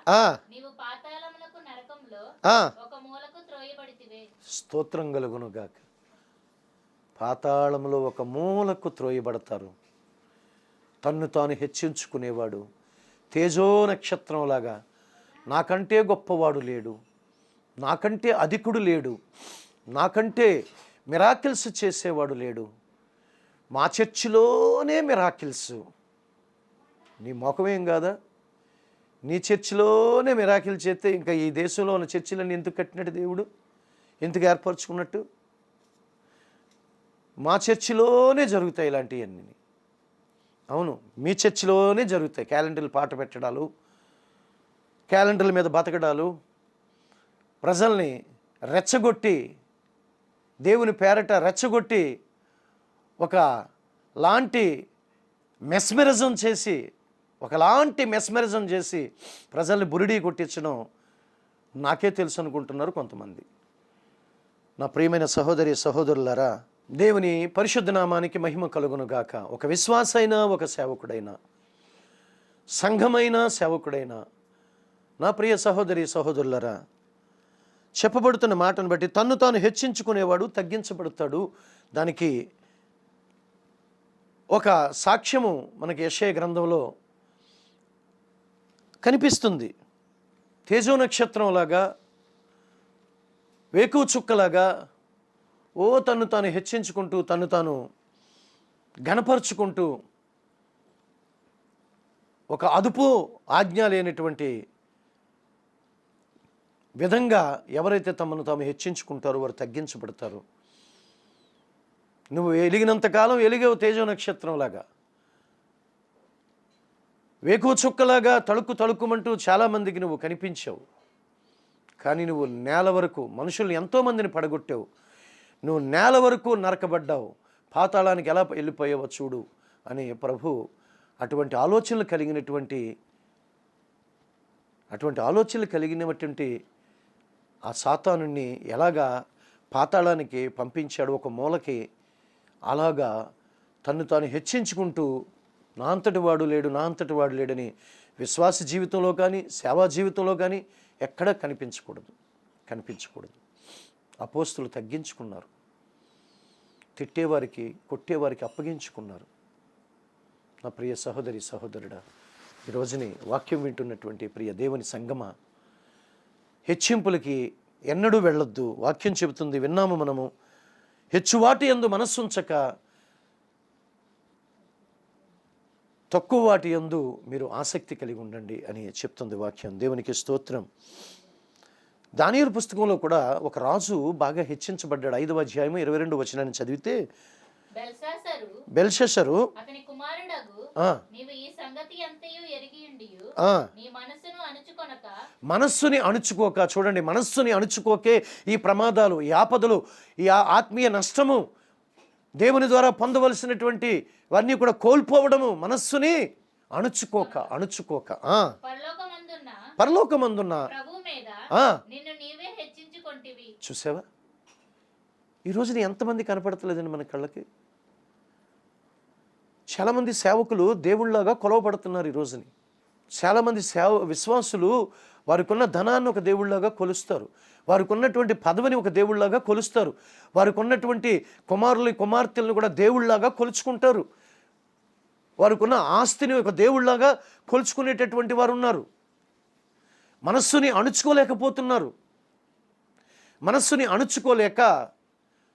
Speaker 2: నీవు పాతాళమునకు నరకంలో ఒక మూలకు త్రోయబడితివే.
Speaker 1: స్తోత్రం కలుగును గాక. పాతాళంలో ఒక మూలకు త్రోయబడతారు. తన్ను తాను హెచ్చించుకునేవాడు తేజో నక్షత్రంలాగా, నాకంటే గొప్పవాడు లేడు, నాకంటే అధికుడు లేడు, నాకంటే మిరాకిల్స్ చేసేవాడు లేడు, మా చర్చిలోనే మిరాకిల్స్. నీ మొఖమేం కాదా? నీ చర్చిలోనే మిరాకిల్ చేస్తే ఇంకా ఈ దేశంలో ఉన్న చర్చిలన్నీ ఎందుకు కట్టినట్టు దేవుడు, ఎందుకు ఏర్పరచుకున్నట్టు? మా చర్చిలోనే జరుగుతాయి ఇలాంటివన్నీ. అవును, మీ చర్చిలోనే జరుగుతాయి. క్యాలెండర్లు పాట పెట్టడాలు, క్యాలెండర్ల మీద బతకడాలు, ప్రజల్ని రెచ్చగొట్టి, దేవుని పేరట రెచ్చగొట్టి ఒకలాంటి మెస్మరిజం చేసి ప్రజల్ని బురిడీ కొట్టించడం నాకే తెలుసు అనుకుంటున్నారు కొంతమంది. నా ప్రియమైన సహోదరి సహోదరులారా, దేవుని పరిశుద్ధ నామానికి మహిమ కలుగునుగాక. ఒక విశ్వాసైనా, ఒక సేవకుడైనా, సంఘమైన సేవకుడైనా, నా ప్రియ సహోదరి సహోదరులారా, చెప్పబడుతున్న మాటను బట్టి తన్ను తాను హెచ్చించుకునేవాడు తగ్గించబడతాడు. దానికి ఒక సాక్ష్యము మనకి యెషయా గ్రంథంలో కనిపిస్తుంది. తేజో నక్షత్రంలాగా, వేకువ చుక్కలాగా తన్ను తాను హెచ్చించుకుంటూ, తన్ను తాను ఘనపరుచుకుంటూ, ఒక అదుపు ఆజ్ఞ లేనటువంటి విధంగా ఎవరైతే తమను తాము హెచ్చించుకుంటారో వారు తగ్గించబడతారు. నువ్వు వెలిగినంతకాలం వెలిగేవు తేజో నక్షత్రంలాగా, వేకువ చుక్కలాగా తళుక్కుమంటూ చాలామందికి నువ్వు కనిపించావు. కానీ నువ్వు నేల వరకు మనుషుల్ని ఎంతోమందిని పడగొట్టావు. నువ్వు నేల వరకు నరకబడ్డావు, పాతాళానికి ఎలా వెళ్ళిపోయావో చూడు అని ప్రభు అటువంటి ఆలోచనలు కలిగినటువంటి ఆ సాతానుని ఎలాగా పాతాళానికి పంపించాడు, ఒక మూలకి. అలాగా తన్ను తాను హెచ్చించుకుంటూ నా అంతటి వాడు లేడని విశ్వాస జీవితంలో కానీ, సేవా జీవితంలో కానీ ఎక్కడా కనిపించకూడదు. అపోస్తులు తగ్గించుకున్నారు, తిట్టేవారికి, కొట్టేవారికి అప్పగించుకున్నారు. నా ప్రియ సహోదరి సహోదరుడా, ఈ రోజుని వాక్యం వింటున్నటువంటి ప్రియ దేవుని సంగమ, హెచ్చింపులకి ఎన్నడూ వెళ్ళొద్దు. వాక్యం చెబుతుంది, విన్నాము మనము. హెచ్చువాటి యందు మనస్సుంచక తక్కువ వాటి యందు మీరు ఆసక్తి కలిగి ఉండండి అని చెప్తుంది వాక్యం. దేవునికి స్తోత్రం. దానియేలు పుస్తకంలో కూడా ఒక రాజు బాగా హెచ్చించబడ్డాడు. 5వ అధ్యాయము 22వ వచనాన్ని చదివితే, బెల్షస్సరు
Speaker 2: అతని కుమారుడగు నీవు ఈ సంగతి అంతయు ఎరిగియుండియు నీ మనస్సును అణుచుకొనక,
Speaker 1: మనస్సుని అణుచుకోక, చూడండి, మనస్సుని అణుచుకోకే ఈ ప్రమాదాలు, ఈ ఆపదలు, ఈ ఆత్మీయ నష్టము, దేవుని ద్వారా పొందవలసినటువంటి ఇవన్నీ కూడా కోల్పోవడము, మనస్సుని అణుచుకోక పరలోకమందున్న
Speaker 2: ప్రభువు మీద నిన్ను నీవే హెచ్చించుకొంటివి.
Speaker 1: చూసావా, ఈ రోజున ఎంతమంది కనపడతలేదండి మన కళ్ళకి. చాలామంది సేవకులు దేవుళ్ళలాగా కొలవబడుతున్నారు ఈ రోజుని. చాలామంది విశ్వాసులు వారికి ఉన్న ధనాన్ని ఒక దేవుళ్ళలాగా కొలుస్తారు, వారికి ఉన్నటువంటి పదవిని ఒక దేవుళ్ళలాగా కొలుస్తారు, వారికి ఉన్నటువంటి కుమార్తెలను కూడా దేవుళ్ళలాగా కొలుచుకుంటారు, వారికి ఉన్న ఆస్తిని ఒక దేవుళ్ళలాగా కొలుచుకునేటటువంటి వారు ఉన్నారు. మనస్సుని అణుచుకోలేకపోతున్నారు. మనస్సుని అణుచుకోలేక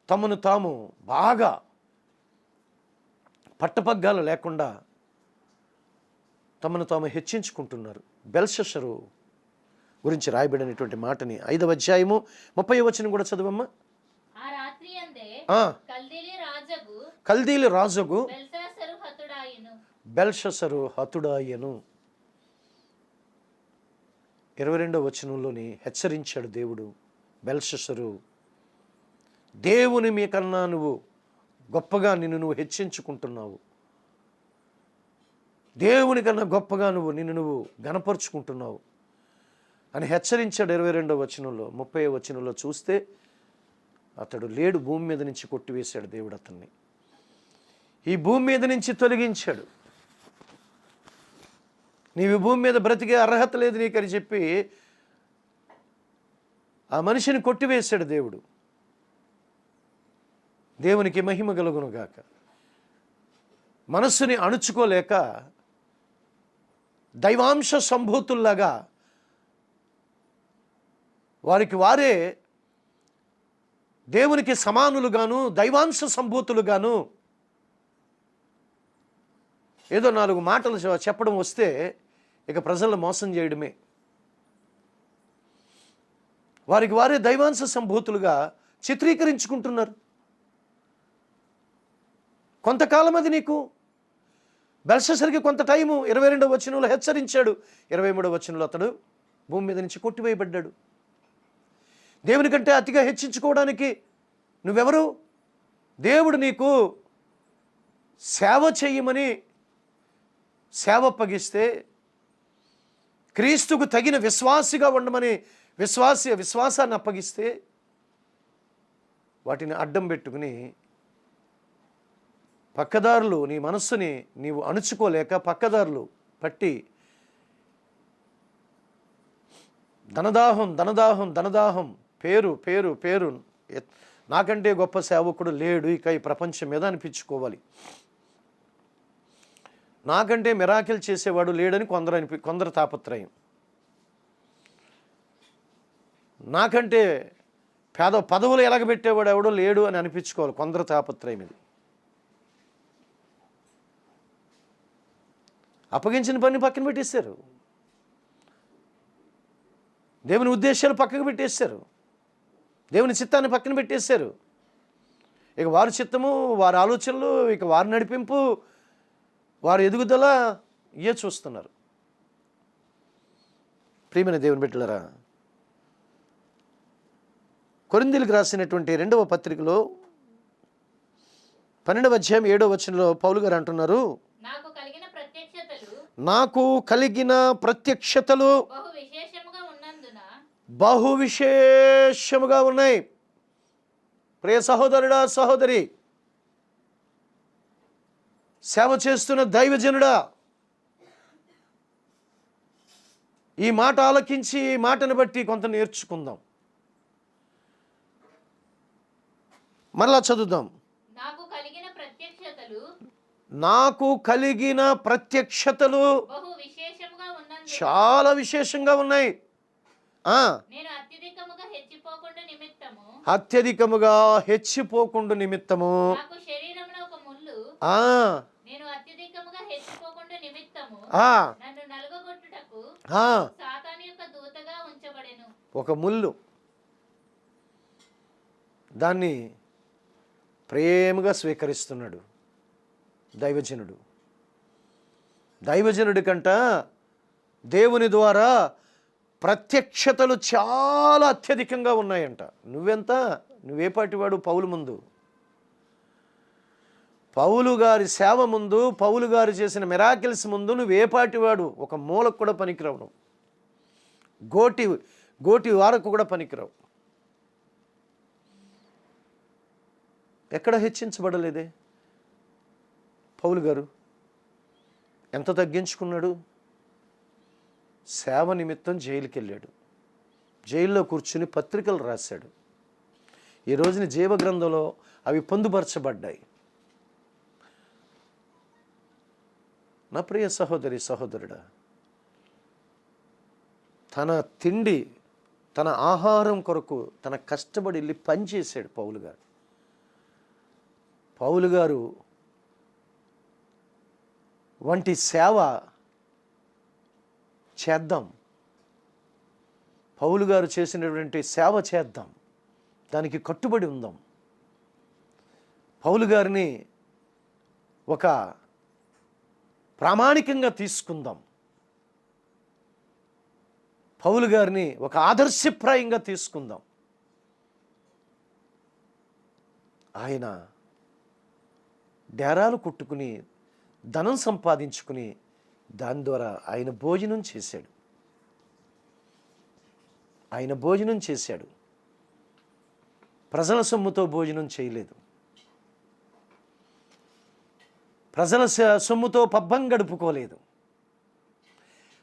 Speaker 1: తమను తాము బాగా పట్టపగ్గాలు లేకుండా తమను తాము హెచ్చించుకుంటున్నారు. బెల్షస్సరు గురించి రాయబడినటువంటి మాటని 5వ అధ్యాయము 30వ వచనం కూడా చదవమ్మా. కల్దీల రాజుగు బెల్షస్సరు హతుడాయెను. 22వ వచనంలోని హెచ్చరించాడు దేవుడు. బెల్షస్సరు, దేవుని మీకన్నా నువ్వు గొప్పగా నువ్వు హెచ్చించుకుంటున్నావు, దేవుని కన్నా గొప్పగా నిన్ను నువ్వు గణపరుచుకుంటున్నావు అని హెచ్చరించాడు. 22వ వచనంలో. 30వ వచనంలో చూస్తే అతడు లేడు, భూమి మీద నుంచి కొట్టివేశాడు దేవుడు అతన్ని. ఈ భూమి మీద నుంచి తొలగించాడు. నీవు భూమి మీద బ్రతికే అర్హత లేదు నీకని చెప్పి ఆ మనిషిని కొట్టివేశాడు దేవుడు. దేవునికి మహిమ కలుగునుగాక. మనస్సుని అణుచుకోలేక దైవాంశ సంభూతుల్లాగా వారికి వారే దేవునికి సమానులుగాను దైవాంశ సంభూతులుగాను ఏదో 4 మాటలు చెప్పడం వస్తే ఇక ప్రజలను మోసం చేయడమే. వారికి వారే దైవాంశ సంభూతులుగా చిత్రీకరించుకుంటున్నారు. కొంతకాలం అది నీకు. బెల్షస్సరుకి కొంత టైము. 22వ వచనంలో హెచ్చరించాడు. 23వ వచనంలో అతడు భూమి మీద నుంచి కొట్టివేయబడ్డాడు. దేవుని కంటే అతిగా హెచ్చించుకోవడానికి నువ్వెవరు? దేవుడు నీకు సేవ చెయ్యమని సేవ అప్పగిస్తే, క్రీస్తుకు తగిన విశ్వాసిగా ఉండమని విశ్వాసాన్ని అప్పగిస్తే, వాటిని అడ్డం పెట్టుకుని పక్కదారులు నీ మనస్సుని నీవు అణుచుకోలేక పక్కదారులు పట్టి ధనదాహం, పేరు, నాకంటే గొప్ప సేవకుడు లేడు ఇక ఈ ప్రపంచం మీద అనిపించుకోవాలి, నాకంటే మిరాకిల్ చేసేవాడు లేడని కొందరు తాపత్రయం, నాకంటే పదవులు ఎలగబెట్టేవాడు ఎవడో లేడు అని అనిపించుకోవాలి, కొందరు తాపత్రయం. ఇది అప్పగించిన పని పక్కన పెట్టేశారు. దేవుని ఉద్దేశాలు పక్కకు పెట్టేశారు. దేవుని చిత్తాన్ని పక్కన పెట్టేశారు. ఇక వారి చిత్తము, వారి ఆలోచనలు, ఇక వారి నడిపింపు, వారి ఎదుగుదల ఇయే చూస్తున్నారు. ప్రియమైన దేవుని బిడ్డలారా, కొరింథీయులకు రాసినటువంటి 2వ పత్రికలో 12వ అధ్యాయం 7వ వచనంలో పౌలు గారు అంటున్నారు, నాకు కలిగిన ప్రత్యక్షతలు బహు విశేషముగా ఉన్నాయి. ప్రియ సహోదరుడా, సహోదరి, సేవ చేస్తున్న దైవజనుడా, ఈ మాట ఆలకించి ఈ మాటను బట్టి కొంత నేర్చుకుందాం. మరలా చదువుదాం. నాకు కలిగిన ప్రత్యక్షతలు చాలా విశేషంగా ఉన్నాయి.
Speaker 2: నేను అత్యధికముగా హెచ్చిపోకుండా నిమిత్తము
Speaker 1: అత్యధికముగా హెచ్చిపోకుండా నిమిత్తము
Speaker 2: నాకు శరీరంలో ఒక ముళ్ళు నేను అత్యధికముగా హెచ్చిపోకుండా నిమిత్తము నన్ను నలుగగొట్టుటకు సాతాను యొక్క దూతగా ఉంచబడెను.
Speaker 1: ఒక ముళ్ళు, దాన్ని ప్రేమగా స్వీకరిస్తున్నాడు దైవజనుడు. దైవజనుడి కంట దేవుని ద్వారా ప్రత్యక్షతలు చాలా అత్యధికంగా ఉన్నాయంట. నువ్వేపాటివాడు పౌలు ముందు, పౌలు గారి సేవ ముందు, పౌలు గారు చేసిన మిరాకిల్స్ ముందు నువ్వేపాటివాడు? ఒక మూలకు కూడా పనికిరావు. నువ్వు గోటి వారకు కూడా పనికిరావు. ఎక్కడ హెచ్చించబడలేదే పౌలు గారు? ఎంత తగ్గించుకున్నాడు? సేవ నిమిత్తం జైలుకి వెళ్ళాడు. జైల్లో కూర్చుని పత్రికలు రాశాడు. ఈ రోజున జీవగ్రంథంలో అవి పొందుపరచబడ్డాయి. నా ప్రియ సహోదరి సహోదరుడా, తన తిండి, తన ఆహారం కొరకు తన కష్టపడి వెళ్ళి పనిచేశాడు పౌలు గారు. పౌలు గారు వంటి సేవ చేద్దాం. పౌలు గారు చేసినటువంటి సేవ చేద్దాం, దానికి కట్టుబడి ఉందాం. పౌలు గారిని ఒక ప్రామాణికంగా తీసుకుందాం. పౌలు గారిని ఒక ఆదర్శప్రాయంగా తీసుకుందాం. ఆయన డేరాలు కుట్టుకుని ధనం సంపాదించుకుని దాని ద్వారా ఆయన భోజనం చేశాడు. ప్రజల సొమ్ముతో భోజనం చేయలేదు. ప్రజల సొమ్ముతో పబ్బం గడుపుకోలేదు.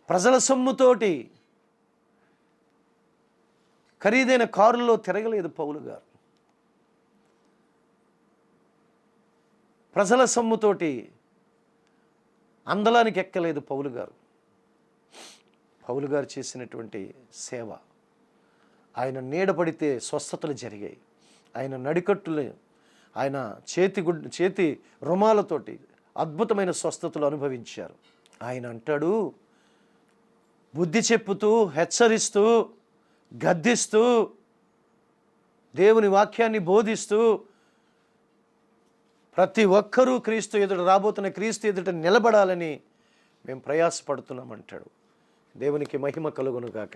Speaker 1: ప్రజల సొమ్ముతోటి ఖరీదైన కారుల్లో తిరగలేదు పౌలు గారు. ప్రజల సొమ్ముతోటి అందలానికి ఎక్కలేదు పౌలు గారు. పౌలు గారు చేసినటువంటి సేవ, ఆయన నీడపడితే స్వస్థతలు జరిగాయి. ఆయన నడికట్టులు, ఆయన చేతి రుమాలతోటి అద్భుతమైన స్వస్థతలు అనుభవించారు. ఆయన అంటాడు, బుద్ధి చెప్పుతూ, హెచ్చరిస్తూ, గద్దిస్తూ, దేవుని వాక్యాన్ని బోధిస్తూ ప్రతి ఒక్కరూ క్రీస్తు ఎదుట, రాబోతున్న క్రీస్తు ఎదుట నిలబడాలని మేము ప్రయాసపడుతున్నామంటాడు. దేవునికి మహిమ కలుగును గాక.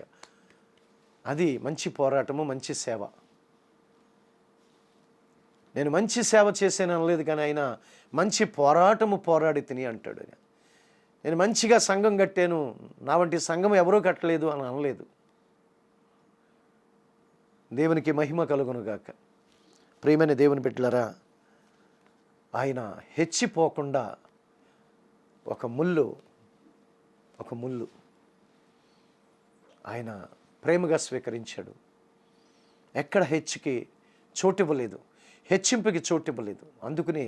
Speaker 1: అది మంచి పోరాటము, మంచి సేవ. నేను మంచి సేవ చేశాను అనలేదు, కానీ ఆయన మంచి పోరాటము పోరాడి తిని అంటాడు. నేను మంచిగా సంఘం కట్టాను, నా వంటి సంఘం ఎవరూ కట్టలేదు అని అనలేదు. దేవునికి మహిమ కలుగును గాక. ప్రియమైన దేవుని బిడ్డలారా, ఆయన హెచ్చిపోకుండా ఒక ముళ్ళు ఆయన ప్రేమగా స్వీకరించాడు. ఎక్కడ హెచ్చుకి చోటివ్వలేదు, హెచ్చింపుకి చోటివ్వలేదు. అందుకనే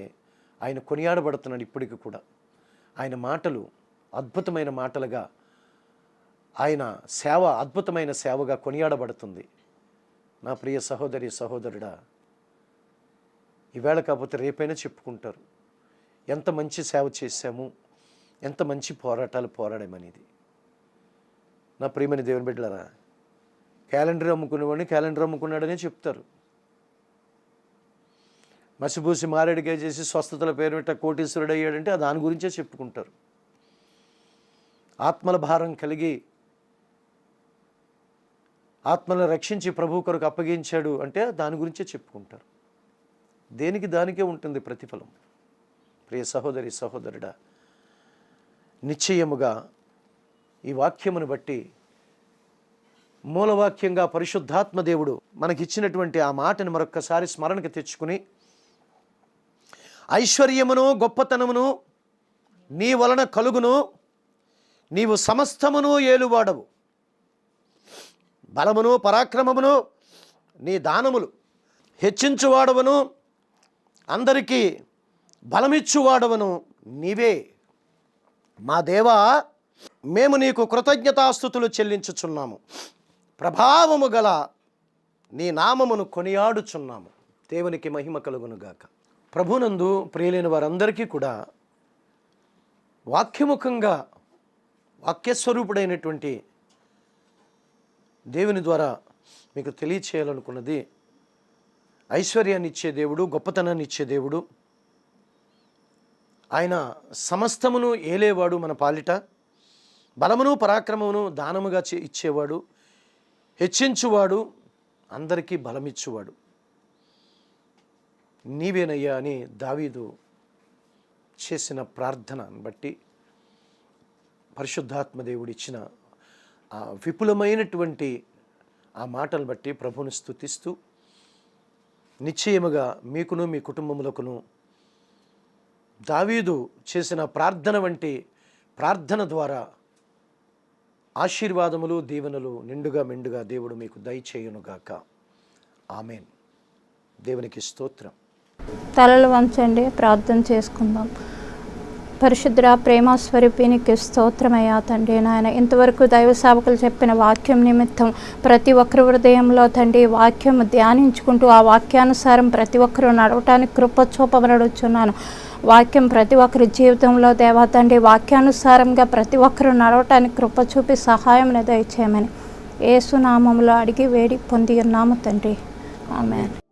Speaker 1: ఆయన కొనియాడబడుతున్నాడు ఇప్పటికి కూడా. ఆయన మాటలు అద్భుతమైన మాటలుగా, ఆయన సేవ అద్భుతమైన సేవగా కొనియాడబడుతుంది. నా ప్రియ సహోదరి సహోదరుడా, ఈవేళ కాకపోతే రేపైనా చెప్పుకుంటారు ఎంత మంచి సేవ చేశాము, ఎంత మంచి పోరాటాలు పోరాడామనేది. నా ప్రియమైన దేవుని బిడ్డలారా, క్యాలెండర్ అమ్ముకునేవాడిని క్యాలెండర్ అమ్ముకున్నాడనే చెప్తారు. మసిబూసి మారేడుగా చేసి స్వస్థతల పేరు పెట్ట కోటీశ్వరుడు అయ్యాడంటే దాని గురించే చెప్పుకుంటారు. ఆత్మల భారం కలిగి ఆత్మలను రక్షించి ప్రభు కొరకు అప్పగించాడు అంటే దాని గురించే చెప్పుకుంటారు. దేనికి దానికే ఉంటుంది ప్రతిఫలం. ప్రియ సహోదరి సహోదరుడా, నిశ్చయముగా ఈ వాక్యమును బట్టి, మూలవాక్యంగా పరిశుద్ధాత్మ దేవుడు మనకిచ్చినటువంటి ఆ మాటను మరొక్కసారి స్మరణకు తెచ్చుకుని, ఐశ్వర్యమును గొప్పతనమును నీ వలన కలుగును, నీవు సమస్తమును ఏలువాడవు, బలమును పరాక్రమమును నీ దానములు, హెచ్చించువాడవను అందరికీ బలమిచ్చువాడవను నీవే. మా దేవా, మేము నీకు కృతజ్ఞతాస్తుతులు చెల్లించుచున్నాము. ప్రభావము గల నీ నామమును కొనియాడుచున్నాము. దేవునికి మహిమ కలుగునుగాక. ప్రభునందు ప్రియులైన వారందరికీ కూడా వాక్యముఖంగా వాక్యస్వరూపుడైనటువంటి దేవుని ద్వారా మీకు తెలియచేయాలనుకున్నది, ఐశ్వర్యాన్ని ఇచ్చే దేవుడు, గొప్పతనాన్ని ఇచ్చే దేవుడు, ఆయన సమస్తమును ఏలేవాడు, మన పాలిట బలమును పరాక్రమమును దానముగా ఇచ్చేవాడు, హెచ్చించువాడు, అందరికీ బలమిచ్చువాడు నీవేనయ్యా అని దావీదు చేసిన ప్రార్థనను బట్టి పరిశుద్ధాత్మ దేవుడు ఇచ్చిన ఆ విపులమైనటువంటి ఆ మాటలు బట్టి ప్రభువుని స్తుతిస్తూ నిశ్చయముగా మీకును మీ కుటుంబములకును దావీదు చేసిన ప్రార్థన వంటి ప్రార్థన ద్వారా ఆశీర్వాదములు దీవెనలు నిండుగా మెండుగా దేవుడు మీకు దయచేయునుగాక. ఆమేన్. దేవునికి స్తోత్రం.
Speaker 3: తలలు వంచండి, ప్రార్థన చేసుకుందాం. పరిశుద్ధ ప్రేమ స్వరూపినికి స్తోత్రమయ్యా తండ్రి. నాయన ఇంతవరకు దైవ సేవకులు చెప్పిన వాక్యం నిమిత్తం ప్రతి ఒక్కరి హృదయంలో తండ్రి వాక్యం ధ్యానించుకుంటూ ఆ వాక్యానుసారం ప్రతి ఒక్కరూ నడవటానికి కృప చూపబడుచున్నాను. వాక్యం ప్రతి ఒక్కరి జీవితంలో దేవా తండ్రి వాక్యానుసారంగా ప్రతి ఒక్కరూ నడవటానికి కృప చూపి సహాయం దయచేయమని యేసు నామములో అడిగి వేడి పొంది ఉన్నాము తండ్రి. ఆమేన్.